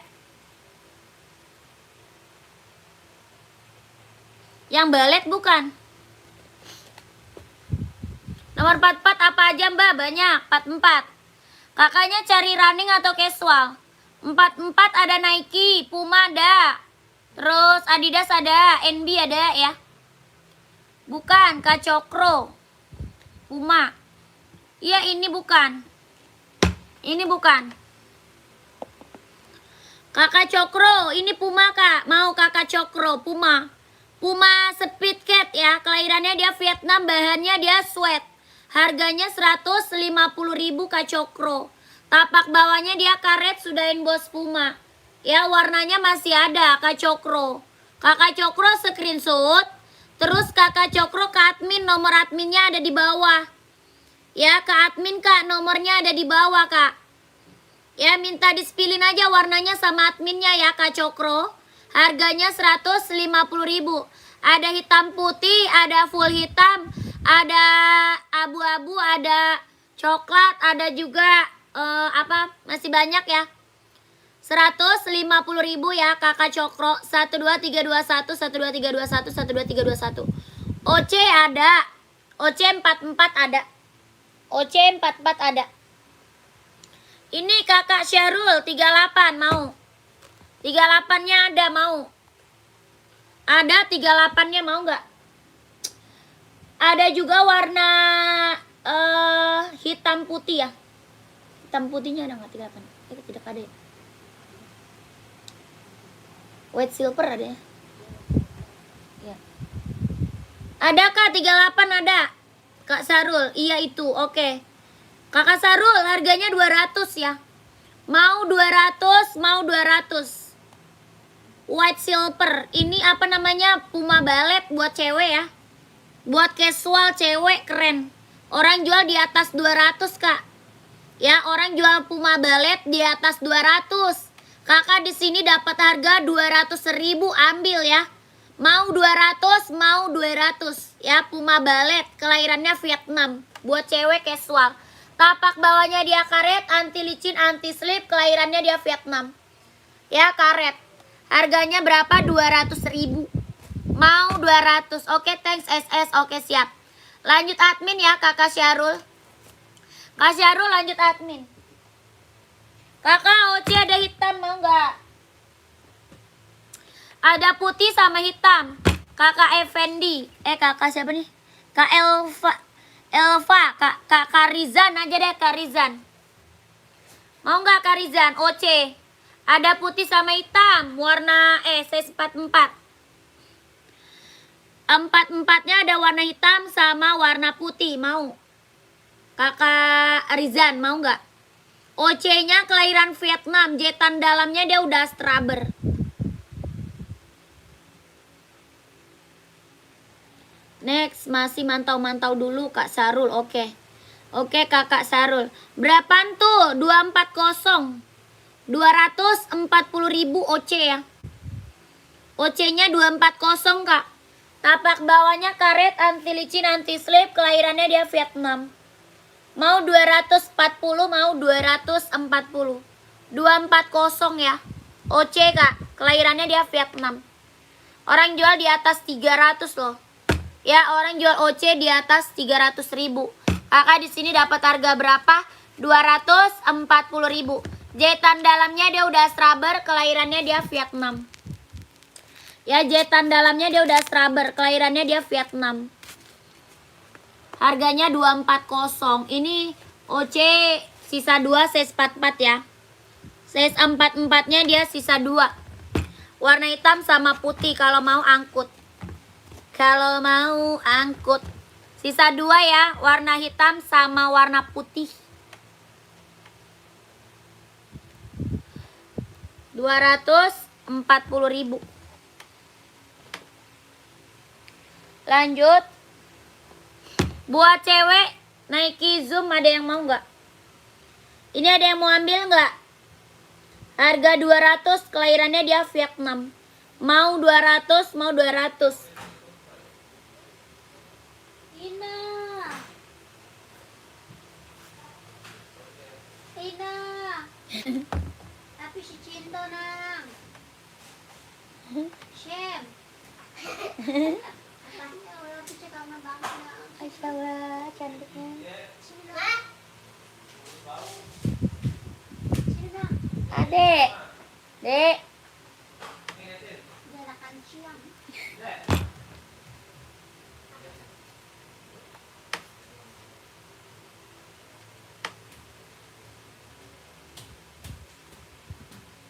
Speaker 1: Yang balet bukan? Nomor 44 apa aja Mbak? Banyak. 44. Kakaknya cari running atau casual? 44 ada Nike, Puma ada. Terus Adidas ada, NB ada ya. Bukan, Kak Cokro. Puma. Iya ini bukan. Ini bukan. Kakak Cokro, ini Puma Kak. Mau Kakak Cokro, Puma. Puma Speed Cat ya. Kelahirannya dia Vietnam, bahannya dia sweat. Harganya 150.000 Kak Cokro. Tapak bawahnya dia karet sudahin bos Puma. Ya warnanya masih ada Kak Cokro. Kakak Cokro screenshot. Terus Kakak Cokro ke admin, nomor adminnya ada di bawah. Ya ke admin Kak, nomornya ada di bawah Kak. Ya minta dispilin aja warnanya sama adminnya ya Kak Cokro. Harganya 150.000. Ada hitam putih, ada full hitam, ada abu-abu, ada coklat, ada juga masih banyak ya. 150.000 ya Kakak Cokro. 12321 12321 12321. OC ada. OC 44 ada. OC 44 ada. Ini Kakak Syahrul 38 mau. 38-nya ada mau. Ada 38-nya mau nggak? Ada juga warna hitam putih ya. Hitam putihnya ada nggak 38? Tidak ada ya. White silver ada ya. Ya. Ada Kak 38 ada. Kak Sarul, iya itu. Oke. Kakak Sarul harganya 200 ya. Mau 200, mau 200. White silver. Ini apa namanya? Puma balet buat cewek ya. Buat casual cewek keren. Orang jual di atas 200 Kak. Ya, orang jual Puma balet di atas 200. Kakak di sini dapat harga 200.000, ambil ya. Mau 200, mau 200. Ya, Puma balet, kelahirannya Vietnam. Buat cewek casual. Tapak bawahnya dia karet, anti licin, anti slip, kelahirannya dia Vietnam. Ya, karet. Harganya berapa? 200.000. Mau 200. Oke, thanks SS. Oke, siap. Lanjut admin ya, Kakak Syahrul. Kak Syahrul lanjut admin. Kakak Oci ada hitam mau nggak? Ada putih sama hitam. Kakak Effendi. Kakak siapa nih? Kak Elva. Kak Rizan aja deh, Kak Rizan. Mau nggak Kak Rizan? Oce. Ada putih sama hitam. Warna size 44. 44-nya ada warna hitam sama warna putih. Mau? Kakak Rizan mau nggak? OC-nya kelahiran Vietnam. Jetan dalamnya dia udah straber. Next, masih mantau-mantau dulu Kak Sarul. Oke. Oke Kakak Sarul. Berapaan tuh? 240. 240.000 OC ya. OC-nya 240 Kak. Tapak bawahnya karet, anti licin, anti slip, kelahirannya dia Vietnam. Mau 240, mau 240. 240 ya. OC Kak, kelahirannya dia Vietnam. Orang jual di atas 300 loh. Ya, orang jual OC di atas 300.000. Kakak di sini dapat harga berapa? 240.000. Jahitan dalamnya dia udah straber, kelahirannya dia Vietnam. Ya, jahitan dalamnya dia udah straber, kelahirannya dia Vietnam. Harganya 240. Ini OC sisa 2 size 44 ya. Size 44-nya dia sisa 2. Warna hitam sama putih kalau mau angkut. Kalau mau angkut. Sisa 2 ya, warna hitam sama warna putih. 240.000. Lanjut. Buat cewek Nike Zoom ada yang mau nggak? Ini ada yang mau ambil nggak? Harga 200, kelahirannya dia Vietnam. Mau 200, mau 200.
Speaker 2: Tina. Tapi si Cinta nang. Shem. Apanya orang tuh cek sama banget na.
Speaker 1: Masya Allah, cantiknya.
Speaker 2: Sini nang. Sini nang.
Speaker 1: Adek. Dek.
Speaker 2: Jalakan siang.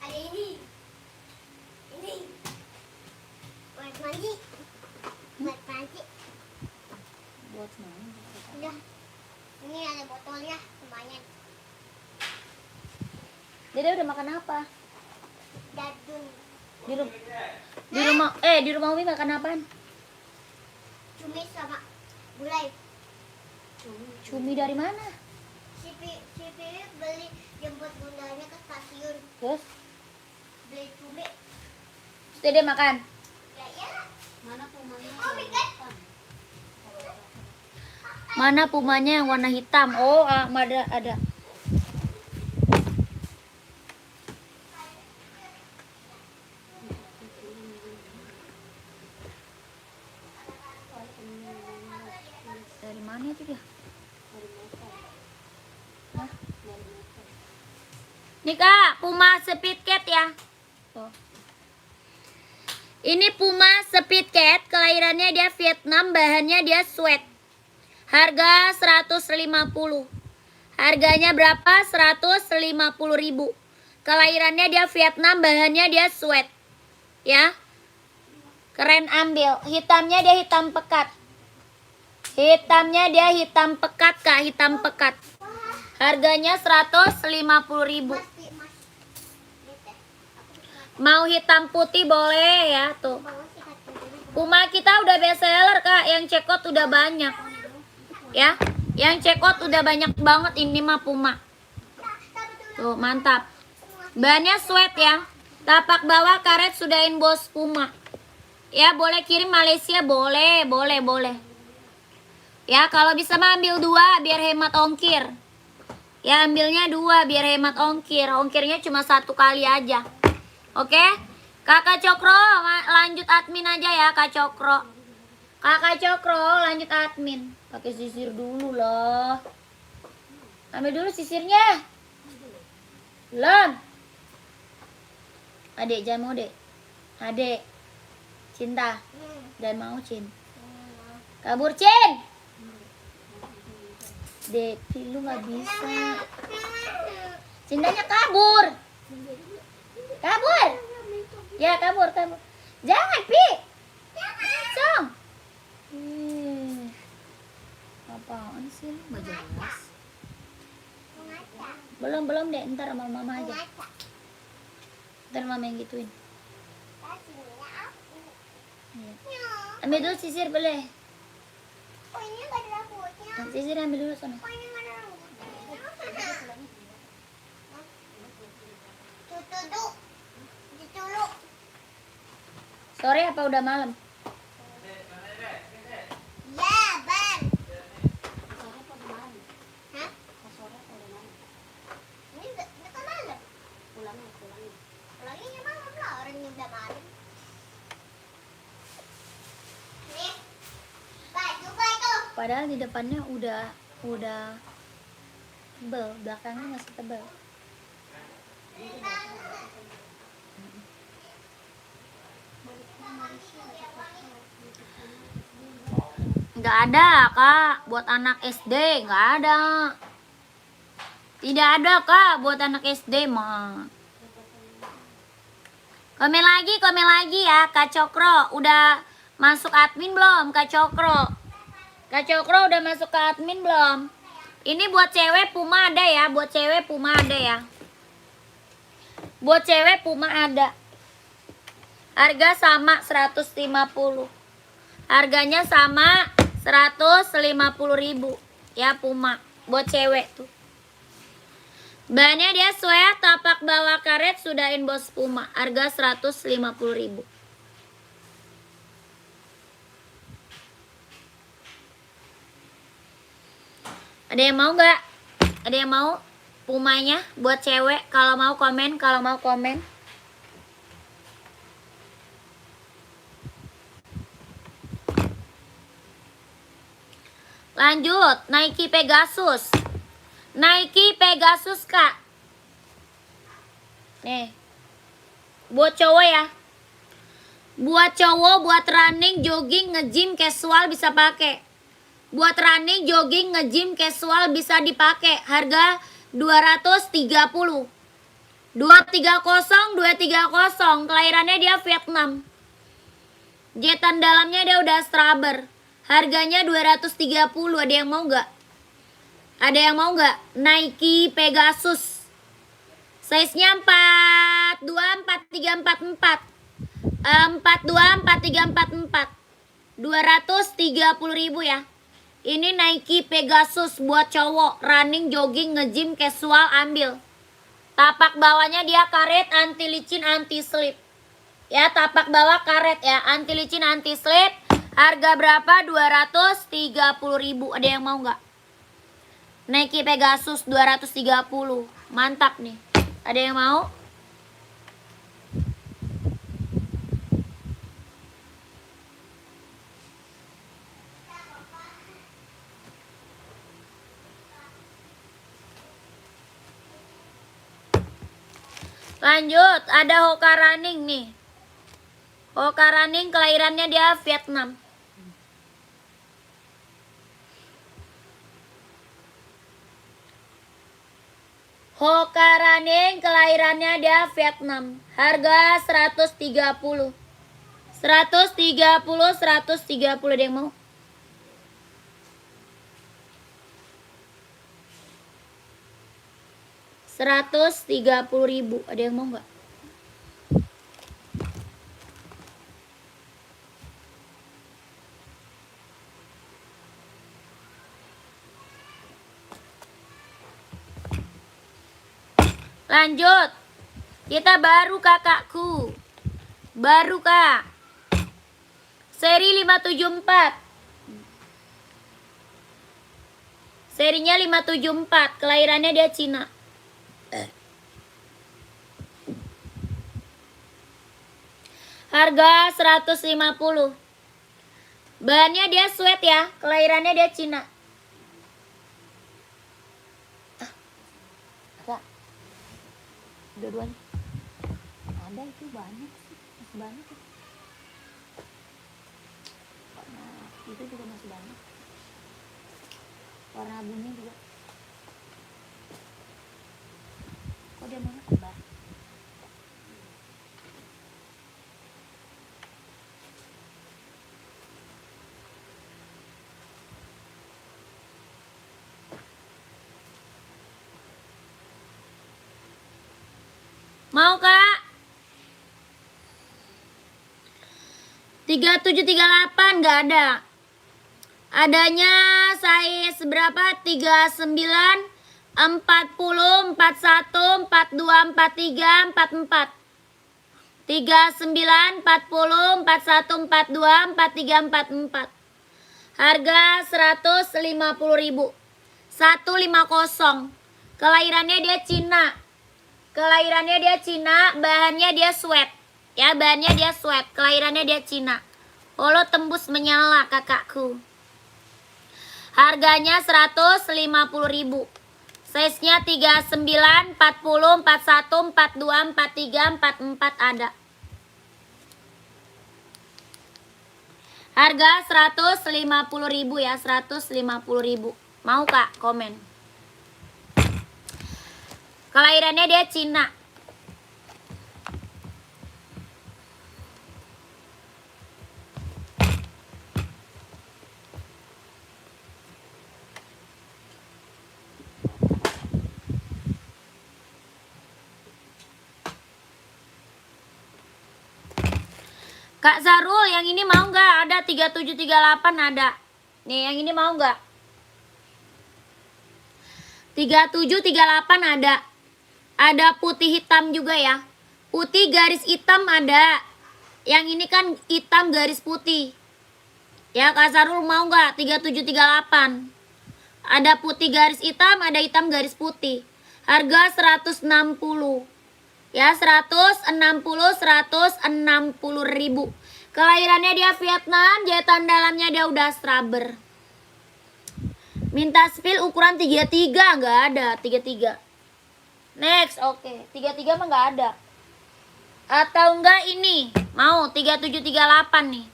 Speaker 2: Ada ini. Ini. Buat mandi. Buat mandi.
Speaker 1: Buat mana?
Speaker 2: Udah. Ini ada botolnya lumayan.
Speaker 1: Dede udah makan apa?
Speaker 2: Dadun.
Speaker 1: Di rumah Umi makan apaan?
Speaker 2: Cumi sama gulai.
Speaker 1: Cumi dari mana?
Speaker 2: Si Pilih beli jemput bundanya ke stasiun.
Speaker 1: Terus?
Speaker 2: Beli cumi.
Speaker 1: Terus Dede makan?
Speaker 2: Ya ya. Mana pumanya?
Speaker 1: Mana pumanya yang warna hitam? Oh, ada. Dari mana itu dia? Hah? Nih Kak, Puma Speed Cat ya. Tuh. Ini Puma Speed Cat, kelahirannya dia Vietnam, bahannya dia sweat. Harga 150. Harganya berapa? 150.000. Kelahirannya dia Vietnam, bahannya dia sweat. Ya. Keren ambil. Hitamnya dia hitam pekat. Hitamnya dia hitam pekat, Kak, hitam pekat. Harganya 150.000.
Speaker 2: Mas. Lihat deh.
Speaker 1: Mau hitam putih boleh ya, tuh.
Speaker 2: Bawa sikat dulu.
Speaker 1: Puma kita udah best seller, Kak. Yang cekot udah banyak. Ya, yang cekot udah banyak banget, ini mah Puma. Tuh, mantap. Bahannya sweat ya. Tapak bawah karet sudah inbox Puma. Ya, boleh kirim Malaysia, boleh. Ya, kalau bisa mah ambil 2 biar hemat ongkir. Ya, ambilnya 2 biar hemat ongkir. Ongkirnya cuma 1 kali aja. Oke? Kakak Cokro, lanjut admin aja ya, Kak Cokro. Kakak Cokro, lanjut admin. Pakai sisir dulu loh. Ambil dulu sisirnya. Belum. Adek, jangan mau, Dek. Adek. Cinta. Dan mau, Cin. Kabur, Cin. Dek, lu gak bisa. Cintanya kabur. Kabur. Ya, kabur. Jangan, Pi. Song. Apaan sih? Gak jelas. Belum deh, ntar sama mama aja. Ntar mama yang gituin. Iya. Ambil dulu sisir boleh.
Speaker 2: Oh ini nggak ada rambutnya.
Speaker 1: Sisir ambil dulu sana.
Speaker 2: Oh ini nggak ada rambutnya. Dulu.
Speaker 1: Sore apa udah malam?
Speaker 2: Ya bang. Hah? Ini udah malam. Pulangnya malam lah, orangnya udah malam. Nih, baju itu.
Speaker 1: Padahal di depannya udah tebel, belakangnya masih tebel. Nggak ada, Kak, buat anak SD, nggak ada. Tidak ada, Kak, buat anak SD mah. Komen lagi ya, Kak Cokro. Udah masuk admin belum, Kak Cokro? Kak Cokro udah masuk ke admin belum? Ini buat cewek Puma ada ya, buat cewek Puma ada ya. Buat cewek Puma ada. Harga sama 150. Harganya sama 150.000 ya Puma buat cewek tuh. Bahannya dia sweat, tapak bawah karet sudah inbox Puma. Harga 150.000. Ada yang mau nggak? Ada yang mau? Pumanya buat cewek. Kalau mau komen, kalau mau komen. Lanjut, Nike Pegasus. Nike Pegasus, Kak. Nih. Buat cowok ya. Buat cowok, buat running, jogging, nge-gym, casual bisa pakai. Buat running, jogging, nge-gym, casual bisa dipakai. Harga 230. 230. Kelahirannya dia Vietnam. Jetan dalamnya dia udah straber. Harganya 230. Ada yang mau nggak? Ada yang mau nggak? Nike Pegasus. Size-nya 42, 43, 44. 42, 43, 44. 230.000 ya. Ini Nike Pegasus buat cowok, running, jogging, nge-gym, casual, ambil. Tapak bawahnya dia karet, anti licin, anti slip. Ya, tapak bawah karet ya, anti licin, anti slip. Harga berapa? 230.000. Ada yang mau nggak? Nike Pegasus 230. Mantap nih. Ada yang mau? Lanjut, ada Hoka Running nih. Hoka Running kelahirannya dia Vietnam. Hoka Running kelahirannya dia Vietnam. Harga 130. 130, 130. Ada yang mau? Rp130.000. Ada yang mau nggak? Lanjut. Kita baru kakakku. Baru kak. Seri 574. Serinya 574. Kelahirannya dia Cina. Harga 150. Bahannya dia sweat ya. Kelahirannya dia Cina. Ada. Dua-duanya. Ada itu banyak sih. Masih banyak ya. Warna itu juga masih banyak. Warna abunya juga. Kok dia mana kembar? Mau kak? 3738 nggak ada. Adanya size berapa? 39, 40, 41, 42, 43, 44. 39, 40, 41, 42, 43, 44. Harga 150.000. 150. Kelahirannya dia Cina. Kelahirannya dia Cina, bahannya dia sweat. Ya, bahannya dia sweat. Kelahirannya dia Cina. Holo tembus menyala kakakku. Harganya 150.000. Size-nya 39, 40, 41, 42, 43, 44 ada. Harga 150.000 ya, 150.000. Mau kak? Komen. Kelahirannya dia Cina. Kak Zarul, yang ini mau nggak? Ada 3738 ada. Nih, yang ini mau nggak? 3738 ada. Ada putih hitam juga ya. Putih garis hitam ada. Yang ini kan hitam garis putih. Ya, Kak Zarul mau nggak? 3738. Ada putih garis hitam, ada hitam garis putih. Harga 160. Ya, 160 ribu. Kelahirannya dia Vietnam, jahitan dalamnya dia udah rubber. Minta spill ukuran 33, nggak ada 33. Next, oke. 33 mah nggak ada. Atau enggak ini, mau 3738 nih.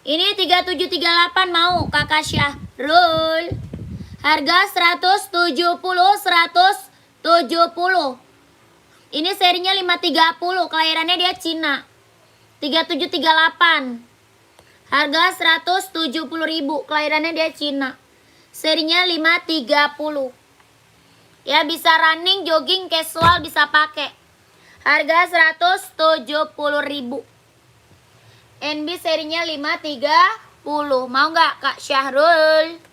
Speaker 1: Ini 3738 mau Kakak Syahrul. Harga 170. Ini serinya 530, kelahirannya dia Cina. 3738. Harga 170.000, kelahirannya dia Cina. Serinya 530. Ya, bisa running, jogging, casual bisa pakai. Harga 170.000. NB serinya 530. Mau nggak Kak Syahrul?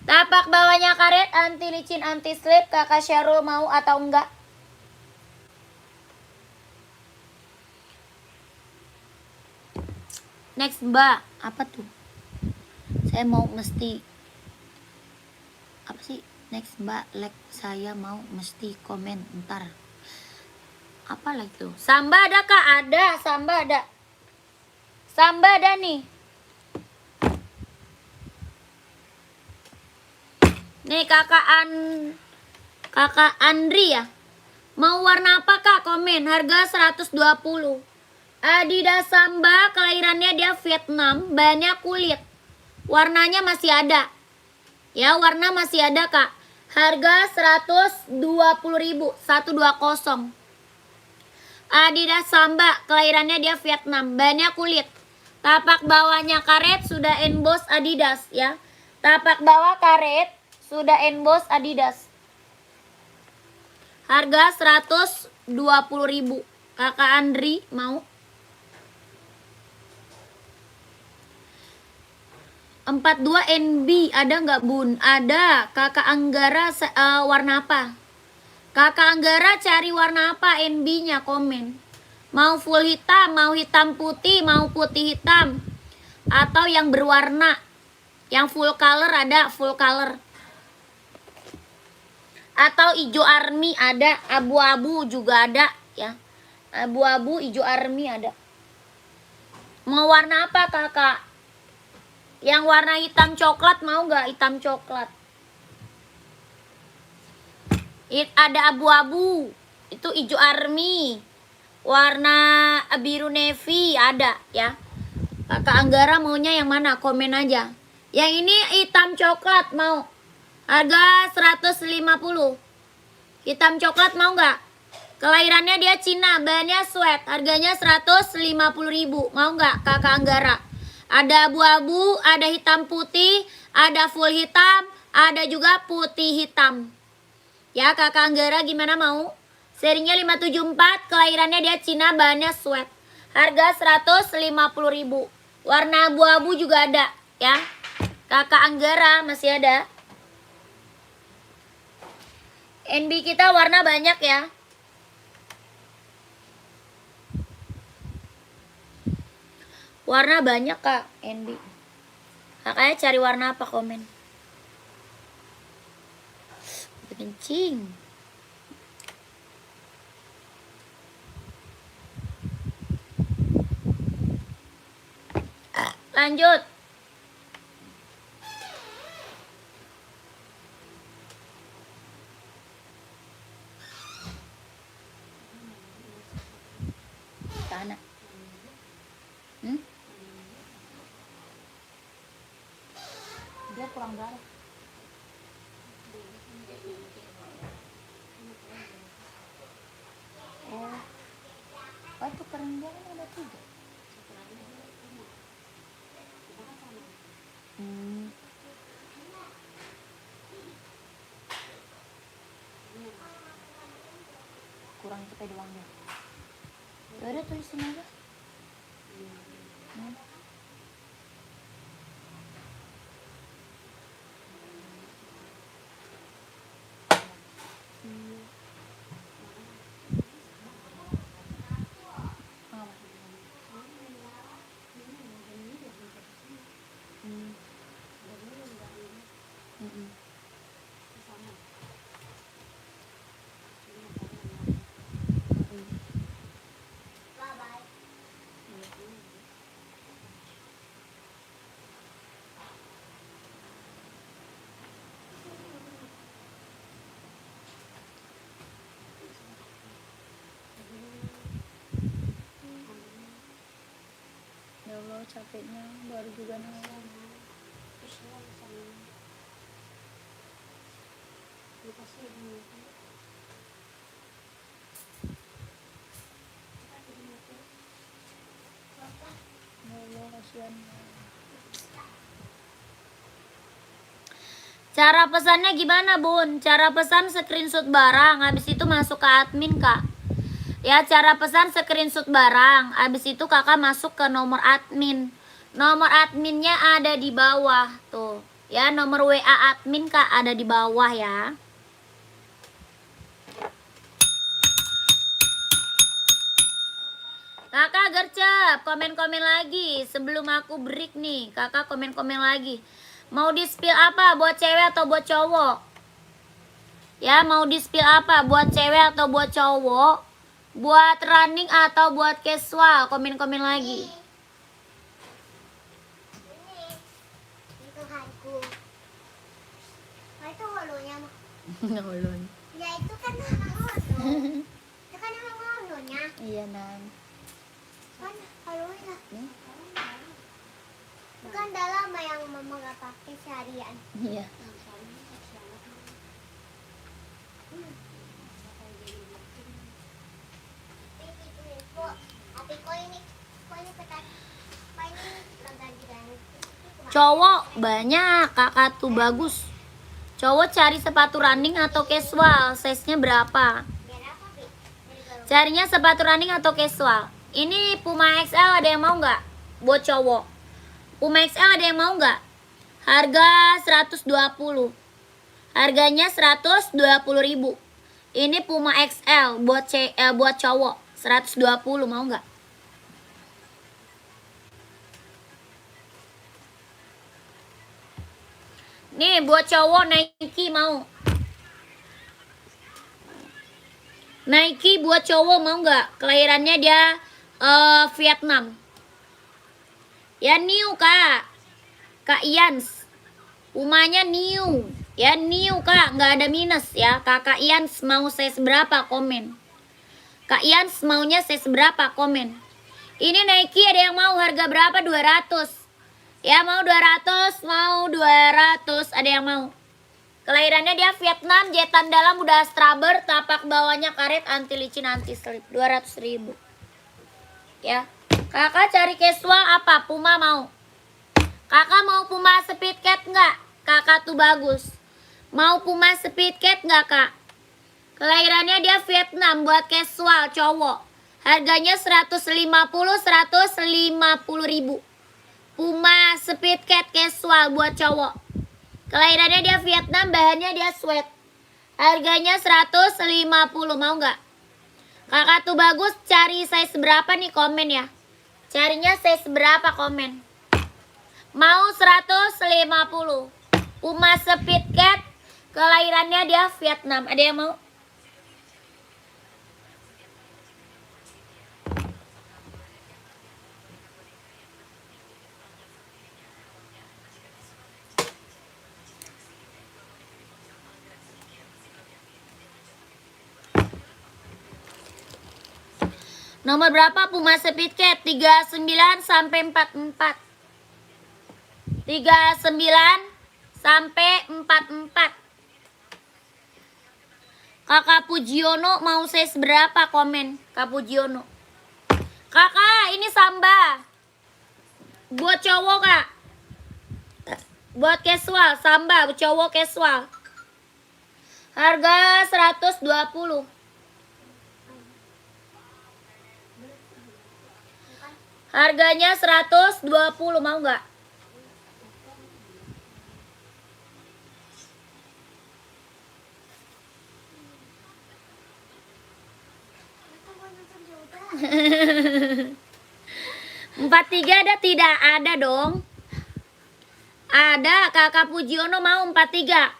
Speaker 1: Tapak bawahnya karet, anti licin, anti slip. Kakak Syahrul mau atau enggak? Next Mbak, apa tuh? Saya mau mesti apa sih? Next Mbak, like saya mau mesti komen ntar. Apa like tuh? Samba ada Kak? Ada, Samba ada. Samba ada nih. Nih Kakak Andri ya. Mau warna apa Kak? Komen. Harga 120. Adidas Samba, kelahirannya dia Vietnam, bahannya kulit. Warnanya masih ada. Ya, warna masih ada Kak. Harga 120.000, 120. Adidas Samba, kelahirannya dia Vietnam, bahannya kulit. Tapak bawahnya karet, sudah emboss Adidas ya. Tapak bawah karet, sudah emboss Adidas. Harga 120.000. Kakak Andri mau? 42 NB ada nggak Bun? Ada. Kakak Anggara warna apa? Kakak Anggara cari warna apa NB-nya, komen. Mau full hitam, mau hitam putih, mau putih hitam, atau yang berwarna. Yang full color ada, full color. Atau hijau army ada, abu-abu juga ada ya. Abu-abu, hijau army ada. Mau warna apa Kakak? Yang warna hitam coklat mau nggak? Hitam coklat. Ada abu-abu, itu hijau army. Warna biru navy ada ya. Kakak Anggara maunya yang mana? Komen aja. Yang ini hitam coklat mau. Harga 150. Hitam coklat mau nggak? Kelahirannya dia Cina, bahannya sweat. Harganya 150.000. Mau nggak Kakak Anggara? Ada abu-abu, ada hitam putih, ada full hitam, ada juga putih hitam. Ya, Kakak Anggara gimana mau? Serinya 574, kelahirannya dia Cina, bahannya sweat. Harga 150.000. Warna abu-abu juga ada ya. Kakak Anggara masih ada. NB kita warna banyak ya. Warna banyak Kak NB. Kakaknya cari warna apa, komen. Kencing. Lanjut. Sana. Dia kurang darah. Oh itu kerenjang ada 3. Kurang kita doang deh. Ya udah tulisin aja. capeknya baru juga nawar.
Speaker 2: Visual sama dikasih ini.
Speaker 1: Ya Allah, kasihan. Cara pesannya gimana Bun? Cara pesan screenshot barang, habis itu masuk ke admin Kak. Ya cara pesan screenshot barang, habis itu kakak masuk ke nomor admin. Nomor adminnya ada di bawah tuh. Ya nomor WA admin Kak ada di bawah ya. Kakak gercep, komen-komen lagi sebelum aku break nih. Kakak komen-komen lagi. Mau di spill apa? Buat cewek atau buat cowok? Ya, mau di spill apa? Buat cewek atau buat cowok? Buat running atau buat casual? Komen-komen lagi.
Speaker 2: Ini Tuhanku. Oh, itu holonya mah.
Speaker 1: Nolon.
Speaker 2: Ya itu kan holo. Itu kan emang holonya.
Speaker 1: Iya, Nang.
Speaker 2: Kan holonya.
Speaker 1: Nih.
Speaker 2: Bukan dalam yang mama gak pakai seharian.
Speaker 1: Iya.
Speaker 2: Tapi kok ini petak. Kok ini ganti-ganti.
Speaker 1: Cowok banyak, kakak tuh bagus. Cowok cari sepatu running atau casual, size-nya berapa?
Speaker 2: Biar apa, Bi?
Speaker 1: Carinya sepatu running atau casual. Ini Puma XL ada yang mau nggak? Buat cowok. Puma XL ada yang mau nggak? Harga 120. Harganya 120.000. Ini Puma XL buat cowok 120, mau nggak? Nih buat cowok Nike mau. Nike buat cowok mau nggak? Kelahirannya dia Vietnam. Ya new Kak. Kak Ians. Pumanya new. Ya new Kak, nggak ada minus ya. Kakak Ians mau size berapa komen? Kak Ians maunya size berapa komen? Ini Nike ada yang mau harga berapa? 200. Ya mau 200, mau 200, ada yang mau. Kelahirannya dia Vietnam, jahitan dalam udah straber, tapak bawahnya karet, anti licin, anti slip. 200.000. Ya. Kakak cari casual apa? Puma mau. Kakak mau Puma Speed Cat nggak? Kakak tuh bagus. Mau Puma Speed Cat nggak Kak? Kelahirannya dia Vietnam buat casual cowok. Harganya 150.000. Puma Speed Cat casual buat cowok. Kelahirannya dia Vietnam, bahannya dia sweat. Harganya 150, mau nggak? Kakak tuh bagus, cari size berapa nih komen ya? Carinya size berapa komen? Mau 150. Puma Speed Cat, kelahirannya dia Vietnam. Ada yang mau? Nomor berapa Puma Speed Cat? 39 sampai 44. 39 sampai 44. Kakak Pujiono mau size berapa komen? Kak Pujiono. Kakak, ini Samba. Buat cowok, Kak. Buat casual, Samba, cowok casual. Harga 120. Harganya 120, mau nggak? Empat tiga ada tidak? Ada dong. Ada. Kakak Pujiono mau 43.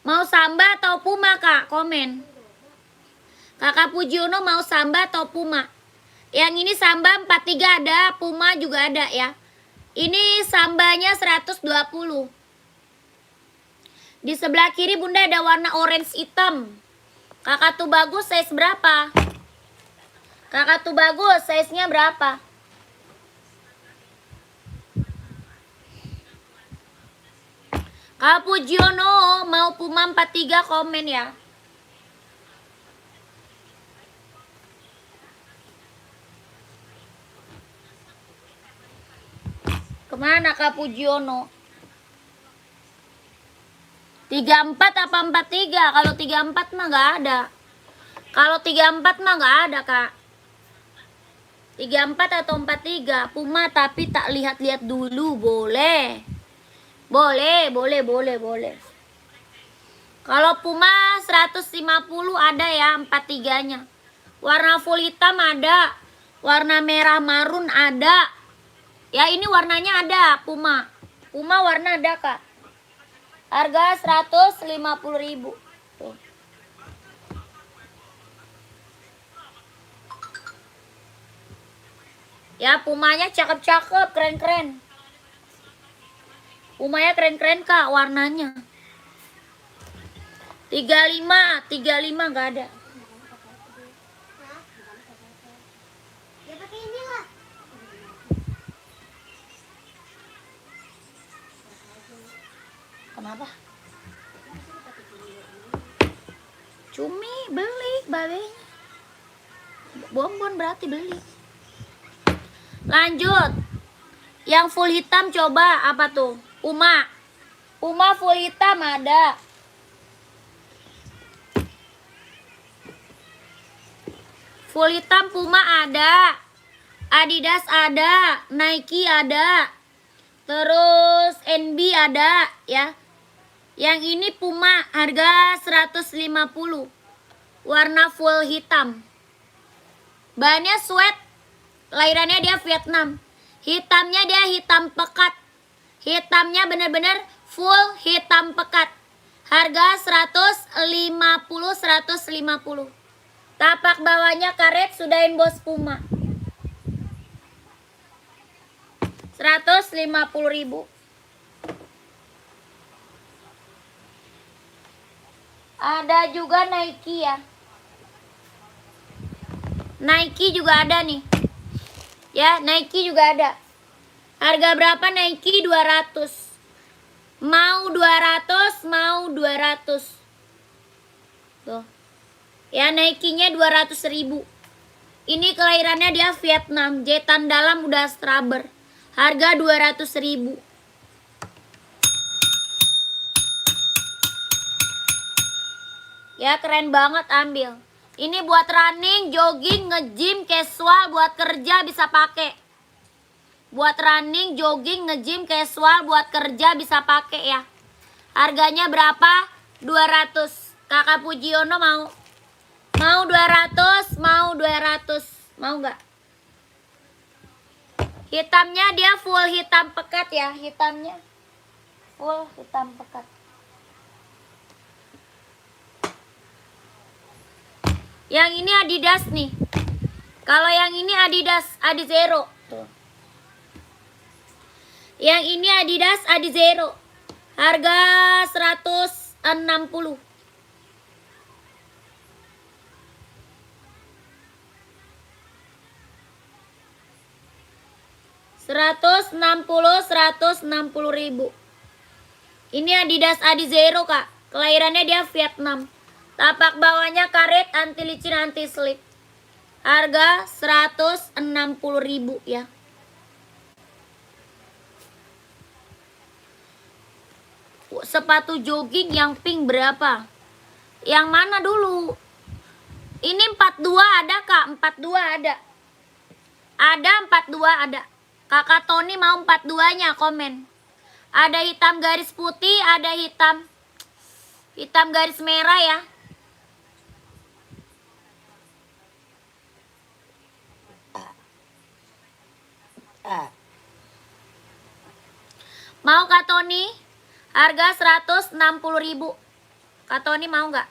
Speaker 1: Mau Samba atau Puma Kak? Komen. Kakak Pujiono mau Samba atau Puma? Yang ini Samba 43 ada, Puma juga ada ya. Ini Sambanya 120. Di sebelah kiri Bunda ada warna orange hitam. Kakak tuh bagus, size berapa? Kakak tuh bagus, size-nya berapa? Kak Pujiono mau Puma 43 komen ya. Kemana Kak Pujiono? 34 apa 43? Kalau 34 mah nggak ada. Kalau 34 mah nggak ada Kak. 34 atau 43 Puma, tapi tak lihat-lihat dulu. Boleh. Boleh. Kalau Puma 150 ada ya 43-nya. Warna full hitam ada. Warna merah marun ada. Ya ini warnanya ada Puma. Puma warna ada Kak. Harga 150.000. Tuh. Ya Pumanya cakep-cakep, keren-keren. Pumanya keren-keren Kak warnanya. 35 nggak ada.
Speaker 2: Ya pakai ini lah.
Speaker 1: Kenapa? Cumi beli babenya. Bonbon berarti beli. Lanjut. Yang full hitam coba apa tuh? Puma. Puma full hitam ada. Full hitam Puma ada. Adidas ada, Nike ada. Terus NB ada ya. Yang ini Puma harga 150. Warna full hitam. Bahannya sweat. Lahirannya dia Vietnam. Hitamnya dia hitam pekat. Hitamnya bener-bener full hitam pekat. Harga 150. Tapak bawahnya karet, sudahin bos Puma. 150.000. Ada juga Nike ya. Nike juga ada nih. Ya, Nike juga ada. Harga berapa Nike? 200. Mau 200, mau 200. Tuh. Ya, Nike-nya 200.000. Ini kelahirannya dia Vietnam. Jetan dalam udah straber. Harga 200.000. Ya, keren banget, ambil. Ini buat running, jogging, nge-gym, casual, buat kerja bisa pakai. Buat running, jogging, nge-gym, casual, buat kerja bisa pakai ya. Harganya berapa? 200. Kakak Pujiono mau? Mau 200, mau 200. Mau nggak? Hitamnya dia full hitam pekat ya, hitamnya. Full hitam pekat. Yang ini Adidas nih. Kalau yang ini Adidas Adizero. Tuh. Yang ini Adidas Adizero. Harga 160. Rp160.000. Ini Adidas Adizero Kak. Kelahirannya dia Vietnam. Tapak bawahnya karet, anti licin, anti slip. Harga 160.000 ya. Sepatu jogging yang pink berapa? Yang mana dulu? Ini 42 ada Kak, 42 ada. Ada 42 ada. Kakak Tony mau 42-nya komen. Ada hitam garis putih, ada hitam garis merah ya. Mau Kak Tony? Harga 160.000. Kak Tony mau nggak?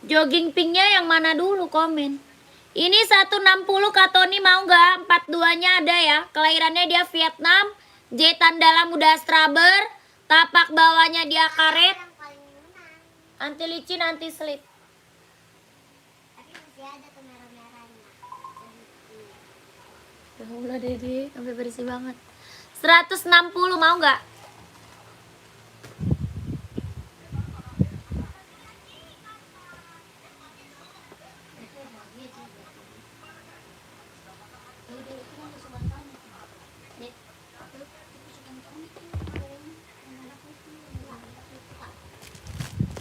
Speaker 1: Jogging pinknya yang mana dulu komen? Ini 160 Kak Tony mau nggak? 42-nya ada ya. Kelahirannya dia Vietnam. Jetan dalam udah straber. Tapak bawahnya dia karet.
Speaker 2: Yang paling menang.
Speaker 1: Anti licin, anti slip.
Speaker 2: Tapi masih ada tuh merah-merahnya.
Speaker 1: Ya Allah Dede, sampai bersih banget. 160 mau nggak?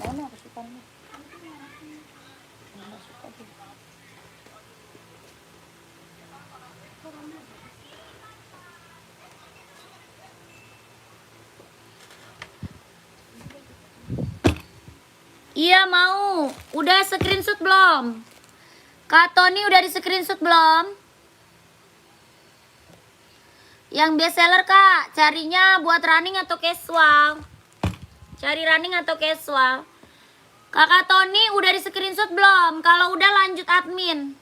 Speaker 1: Mana kesukaannya? Nggak suka dia. Iya mau. Udah screenshot belum? Kak Tony udah di screenshot belum? Yang best seller kak, carinya buat running atau casual? Cari running atau casual? Kakak Tony udah di screenshot belum? Kalau udah lanjut admin.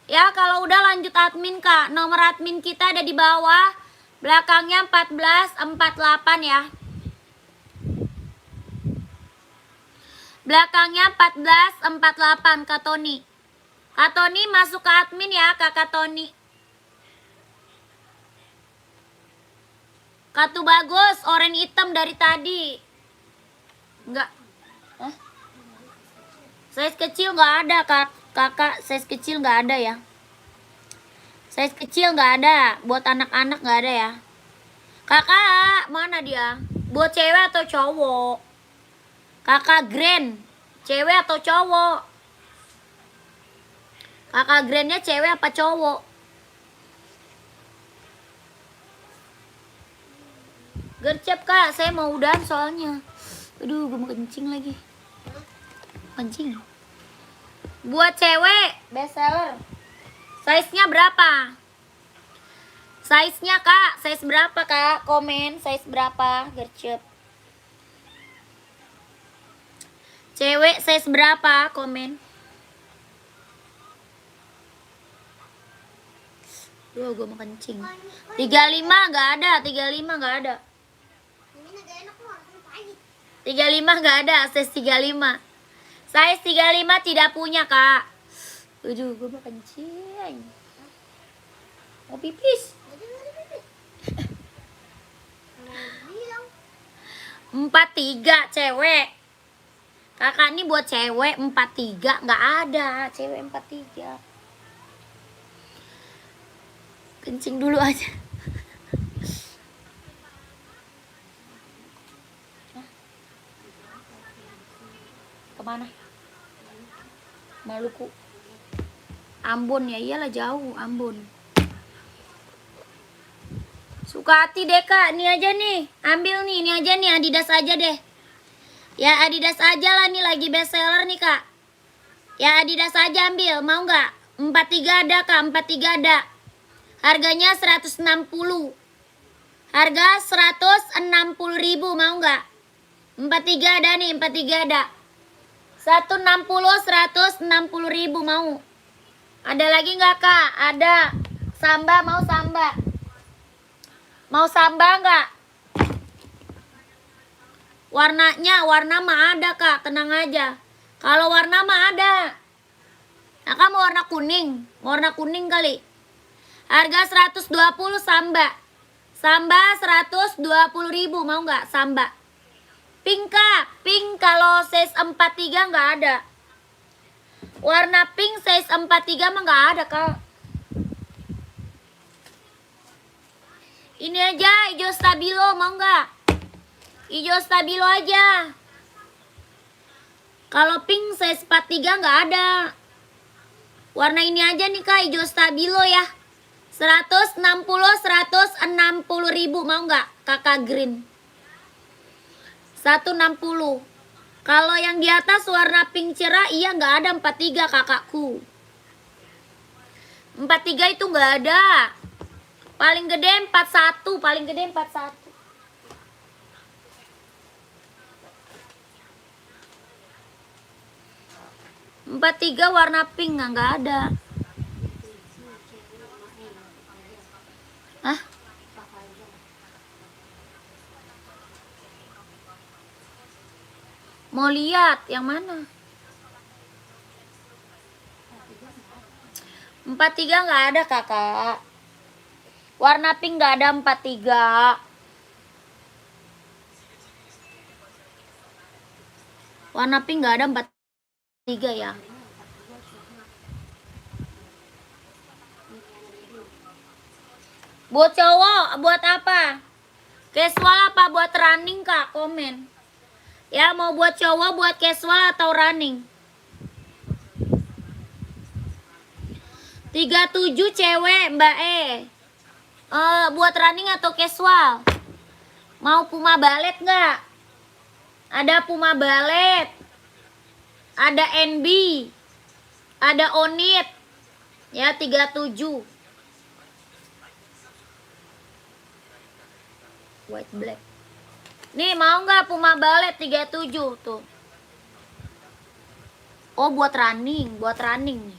Speaker 1: Ya kalau udah lanjut admin kak. Nomor admin kita ada di bawah. Belakangnya 1448 ya. Belakangnya 1448 Kak Tony. Kak Tony masuk ke admin ya Kakak Tony. Kartu bagus, oranye hitam dari tadi. Enggak. Hah? Size kecil nggak ada kakak, size kecil nggak ada ya. Size kecil nggak ada, buat anak-anak nggak ada ya. Kakak, mana dia? Buat cewek atau cowok? Kakak Grand, cewek atau cowok? Kakak Grandnya cewek apa cowok? Gercep kak, saya mau udahan soalnya. Aduh, gue mau kencing lagi. Kencing. Buat cewek, best seller. Size-nya berapa? Size-nya kak, size berapa kak? Komen, size berapa? Gercep. Cewek size berapa? Komen. Duh, gue mau kencing. 35 nggak ada, 35 nggak ada.
Speaker 2: Ini agak enak loh, rasanya pahit.
Speaker 1: 35 nggak ada, size 35. Size 35 tidak punya kak. Aduh, gue mau kencing. Mau pipis.
Speaker 2: Jadi nggak ada bibit. Kalau bilang
Speaker 1: 43 cewek. Kakak ini buat cewek 43 nggak ada, cewek 43. Kencing dulu aja. Hah? Kemana? Maluku. Ambon ya, iyalah jauh Ambon. Suka hati deh kak, nih aja nih, ambil nih, ini aja nih, Adidas aja deh. Ya Adidas aja lah nih, lagi best seller nih kak. Ya Adidas aja ambil, mau nggak? 43 ada kak, 43 ada. Harganya 160. Harga 160.000, mau nggak? 43 ada nih, 43 ada. 160.000 mau. Ada lagi nggak kak? Ada. Samba, mau samba? Mau samba nggak? Warnanya, warna mah ada kak, tenang aja. Kalau warna mah ada. Nah, kamu warna kuning. Warna kuning kali. Harga 120 samba. Samba 120.000, mau nggak samba? Pink kak, pink kalau size 43 nggak ada. Warna pink size 43 mah nggak ada kak. Ini aja hijau stabilo, mau nggak? Hijau stabilo aja. Kalau pink size 43 nggak ada. Warna ini aja nih kak, hijau stabilo ya. 160.000, mau nggak kakak green? 160. Kalau yang di atas warna pink cerah, iya nggak ada 43 kakakku. 43 itu nggak ada. Paling gede 41, paling gede 41. Empat tiga warna pink nggak ada. Hah? Mau lihat yang mana? 43 nggak ada kakak. Warna pink nggak ada 43. Warna pink nggak ada 43 ya. Buat cowok, buat apa? Casual apa buat running kak? Komen. Ya mau buat cowok, buat casual atau running? 37 cewek Mbak buat running atau casual? Mau Puma Ballet nggak? Ada Puma Ballet, ada NB, ada Onit, ya 37. White black. Nih mau nggak Puma Ballet 37 tuh? Oh buat running nih.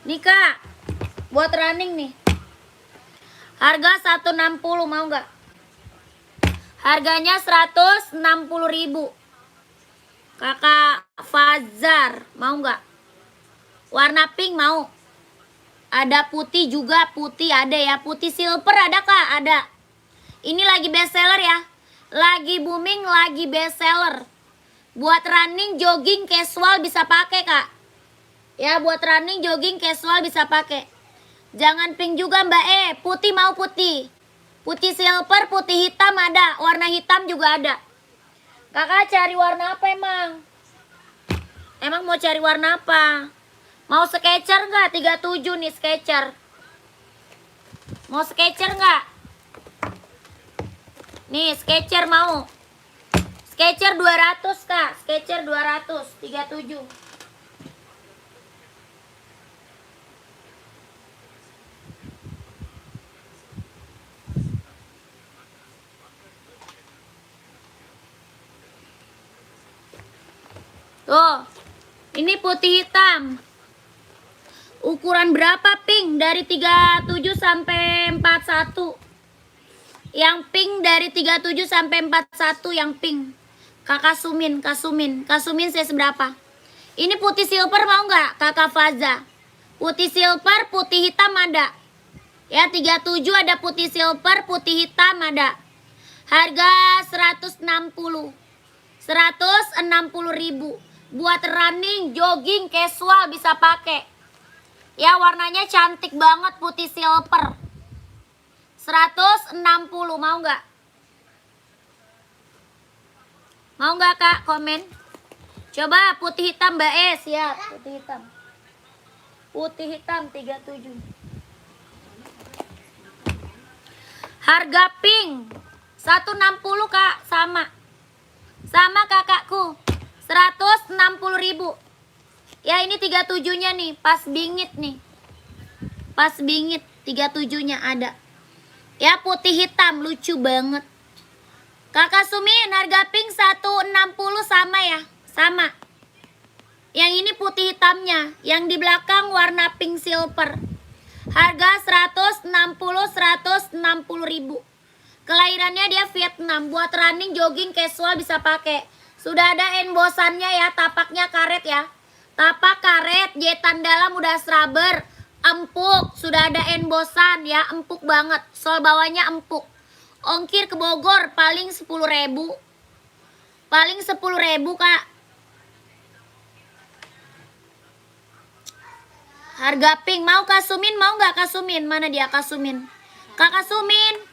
Speaker 1: Nih kak, buat running nih. Harga 160 mau nggak? Harganya 160.000. Kakak Fazar mau nggak? Warna pink mau? Ada putih juga, putih ada ya. Putih silver ada kak? Ada. Ini lagi best seller ya. Lagi booming, lagi best seller. Buat running, jogging, casual bisa pakai kak. Ya buat running, jogging, casual bisa pakai. Jangan pink juga Mbak putih mau putih. Putih silver, putih hitam ada. Warna hitam juga ada. Kakak cari warna apa emang? Emang mau cari warna apa? Mau Skechers nggak? 37 nih Skechers. Mau Skechers nggak? Nih Skechers mau. Skechers 200 kak. Skechers 200, 37. Tuh, ini putih hitam. Ukuran berapa pink? Dari 37 sampai 41. Yang pink dari 37 sampai 41 yang pink. Kakak Sumin, Kasumin saya seberapa? Ini putih silver mau nggak? Kakak Faza. Putih silver, putih hitam ada. Ya 37 ada putih silver, putih hitam ada. Harga 160. 160.000. Buat running, jogging, casual bisa pakai. Ya warnanya cantik banget putih silver. 160 mau nggak? Mau nggak kak? Komen. Coba putih hitam Mbak siap. Putih hitam. Putih hitam 37. Harga pink 160 kak, sama. Sama kakakku. 160.000. Ya ini 37-nya nih, pas bingit nih. Pas bingit 37-nya ada. Ya putih hitam, lucu banget. Kakak Sumin, harga pink 160 sama ya? Sama. Yang ini putih hitamnya, yang di belakang warna pink silver. Harga 160.000. Kelahirannya dia Vietnam, buat running, jogging, casual bisa pakai. Sudah ada embosannya ya, tapaknya karet ya. Tapak karet, jetan dalam udah rubber, empuk. Sudah ada embosan ya, empuk banget. Sol bawahnya empuk. Ongkir ke Bogor paling 10.000. Paling 10.000 kak. Harga pink, mau Kasumin, mau nggak Kasumin? Mana dia Kasumin? Kakak Sumin.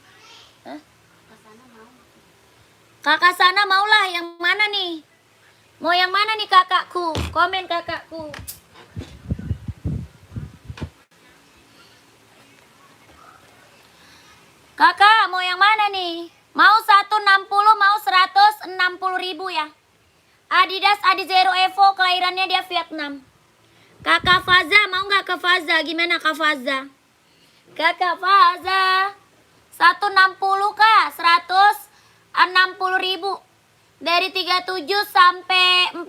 Speaker 1: Kakak sana maulah yang mana nih? Mau yang mana nih kakakku? Komen kakakku. Kakak mau yang mana nih? Mau 160, mau 160.000 ya. Adidas Adizero Evo, kelahirannya dia Vietnam. Kakak Faza mau nggak ke Faza? Gimana Kak Faza? Kakak Faza 160 kak, 160.000. Dari 37 sampai 41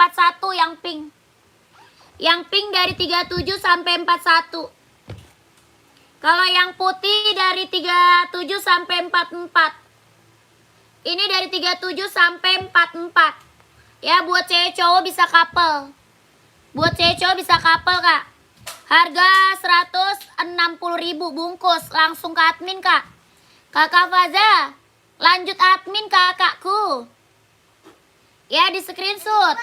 Speaker 1: yang pink. Yang pink dari 37 sampai 41. Kalau yang putih dari 37 sampai 44. Ini dari 37 sampai 44. Ya, buat cewek cowok bisa couple. Buat cewek cowok bisa couple, Kak. Harga 160.000 bungkus. Langsung ke admin, Kak. Kakak Faza, lanjut admin kakakku. Ya, di screenshot.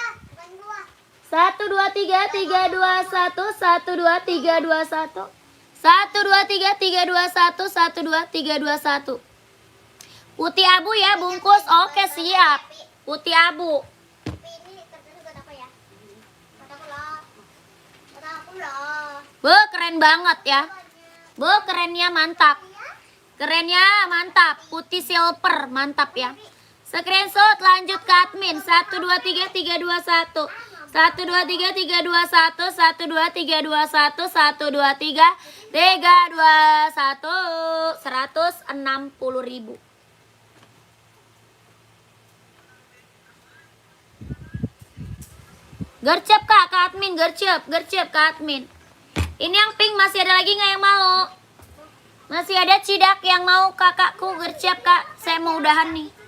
Speaker 1: 1 2 3 3 2 1 1 2 3 2 1 1 2 3 3 2 1 1 2 3 2 1. Putih abu ya bungkus. Oke, siap. Putih abu. Be, keren banget ya. Be, kerennya mantap. Kerennya mantap. Putih silver, mantap ya. Screenshot lanjut ke admin. 1 2 3 3 2 1. 1 2 3 3 2 1 1 2 3 2 1 1 2 3 3 2 1 160.000. Gercep Kak ke admin, gercep ke admin. Ini yang pink masih ada lagi nggak yang mau? Masih ada cidak yang mau kakakku gercep Kak. Saya mau udahan nih.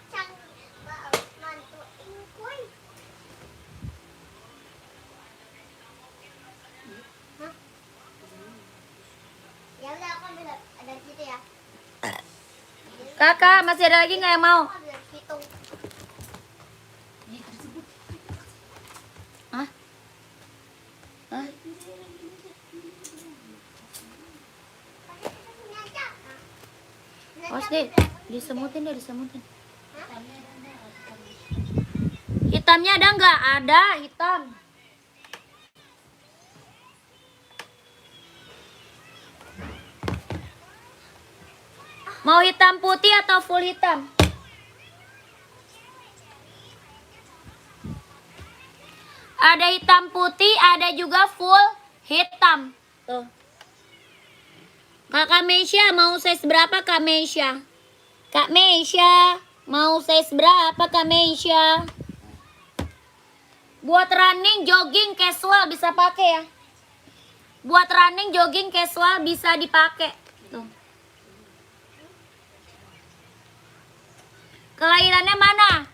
Speaker 2: Ya udah aku ambil ada gitu ya.
Speaker 1: Kakak masih ada lagi nggak yang mau?
Speaker 2: Aku ambil hitung.
Speaker 1: Hah? Hah?
Speaker 2: Ini aja.
Speaker 1: Awas deh, disemutin deh, disemutin. Hitamnya ada nggak? Ada hitam. Mau hitam putih atau full hitam? Ada hitam putih, ada juga full hitam. Tuh. Kakak Meisha mau size berapa Kak Meisha? Kak Meisha mau size berapa Kak Meisha? Buat running, jogging, casual bisa pakai ya. Buat running, jogging, casual bisa dipakai. Tuh. Kelahirannya mana?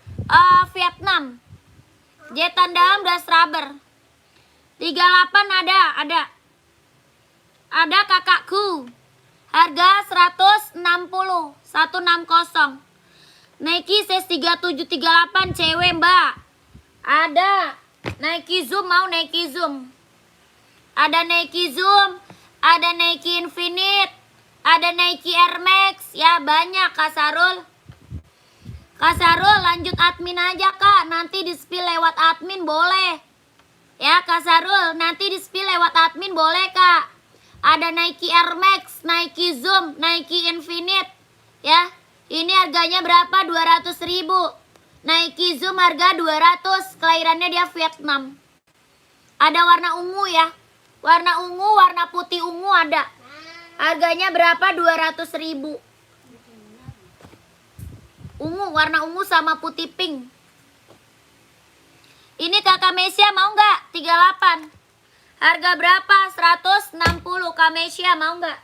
Speaker 1: Vietnam. Jetan dalam das rubber. 38 ada. Ada kakakku. Harga 160. 160. Nike size 3738 cewek, Mbak. Ada. Nike Zoom mau Nike Zoom. Ada Nike Zoom, ada Nike Infinite, ada Nike Air Max. Ya banyak Kak Sarul. Kak Sarul lanjut admin aja Kak. Nanti di spill lewat admin boleh. Ya Kak Sarul nanti di spill lewat admin boleh Kak. Ada Nike Air Max, Nike Zoom, Nike Infinite. Ya ini harganya berapa? 200.000. Nike Zoom harga 200. Kelahirannya dia Vietnam. Ada warna ungu ya. Warna ungu, warna putih ungu ada. Harganya berapa? 200.000. Ungu, warna ungu sama putih pink. Ini kakak Mesia mau nggak? 38. Harga berapa? 160. Kak Mesia mau nggak?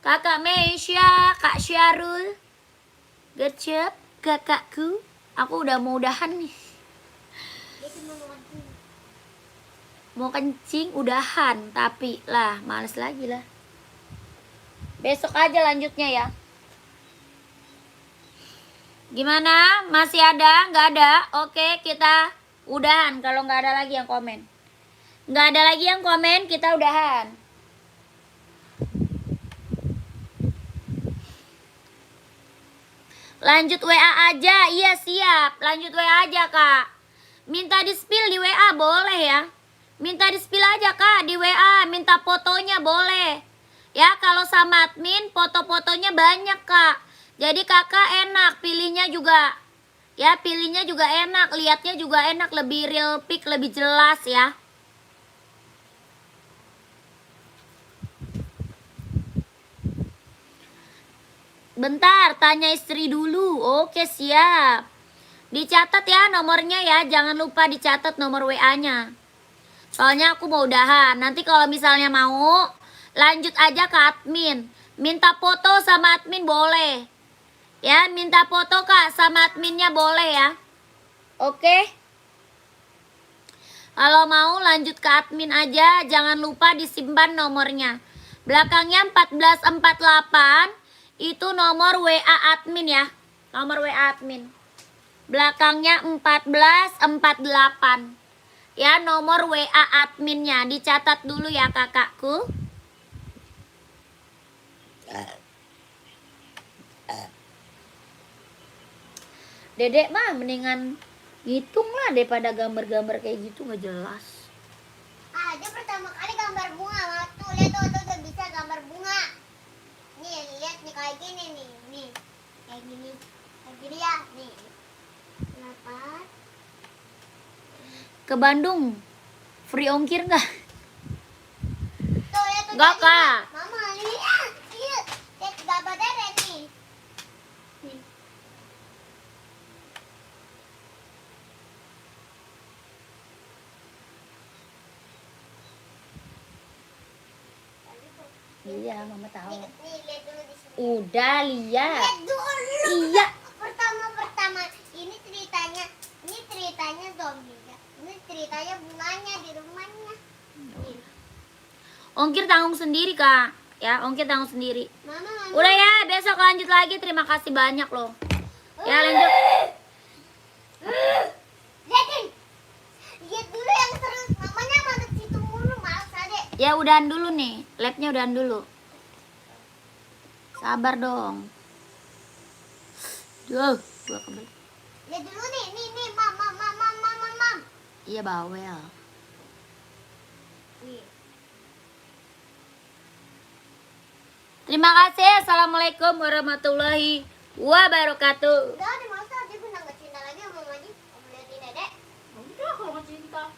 Speaker 1: Kakak Mesia, Kak Syarul. Gercep, kakakku. Aku udah mau udahan nih. Mau kencing udahan, tapi lah males lagi lah. Besok aja lanjutnya ya. Gimana? Masih ada? Nggak ada? Oke, kita udahan kalau nggak ada lagi yang komen. Nggak ada lagi yang komen, kita udahan. Lanjut WA aja. Iya siap. Lanjut WA aja Kak. Minta di spill di WA boleh ya. Minta di spill aja Kak di WA. Minta fotonya boleh. Ya kalau sama admin foto-fotonya banyak Kak. Jadi kakak enak pilihnya juga. Ya pilihnya juga enak. Lihatnya juga enak. Lebih real pic, lebih jelas ya. Bentar, tanya istri dulu. Oke, siap. Dicatat ya nomornya ya. Jangan lupa dicatat nomor WA-nya. Soalnya aku mau udahan. Nanti kalau misalnya mau, lanjut aja ke admin. Minta foto sama admin boleh. Ya, minta foto Kak sama adminnya boleh ya. Oke. Kalau mau lanjut ke admin aja, jangan lupa disimpan nomornya. Belakangnya 1448 itu nomor WA admin ya. Nomor WA admin. Belakangnya 1448. Ya, nomor WA adminnya dicatat dulu ya kakakku. Dedek mah mendingan ngitung lah daripada gambar-gambar kayak gitu nggak jelas.
Speaker 2: Dia pertama kali gambar bunga. Tuh lihat tuh udah bisa gambar bunga. Nih lihat nih kayak gini nih. Kayak gini ya nih. Kenapa?
Speaker 1: Ke Bandung free ongkir nggak?
Speaker 2: Tuh lihat tuh.
Speaker 1: Nggak,
Speaker 2: jadi,
Speaker 1: Kak.
Speaker 2: Mama lihat. Lihat gambar Dede nih. Nih.
Speaker 1: Iya, mama tahu.
Speaker 2: Nih lihat dulu di sini.
Speaker 1: Udah lihat.
Speaker 2: Lihat dulu.
Speaker 1: Iya.
Speaker 2: Pertama ini ceritanya zombinya. Ini ceritanya bunganya di rumahnya. Nih.
Speaker 1: Ongkir tanggung sendiri kak. Ya, ongkir tanggung sendiri.
Speaker 2: Mama.
Speaker 1: Udah ya, besok lanjut lagi. Terima kasih banyak loh. Ya lanjut.
Speaker 2: Lihat dulu yang seru. Mamanya masuk situ mulu, males adek.
Speaker 1: Ya udahan dulu nih. Labnya udahan dulu. Sabar dong. Duh, gua kebel.
Speaker 2: Lihat dulu nih, mam.
Speaker 1: Iya bawel.
Speaker 2: Nih.
Speaker 1: Terima kasih. Assalamualaikum warahmatullahi wabarakatuh.
Speaker 2: Udah, masa dia udah nggak cinta lagi sama Maji? Kamu liatin Dedek.
Speaker 4: Udah kalau nggak cinta.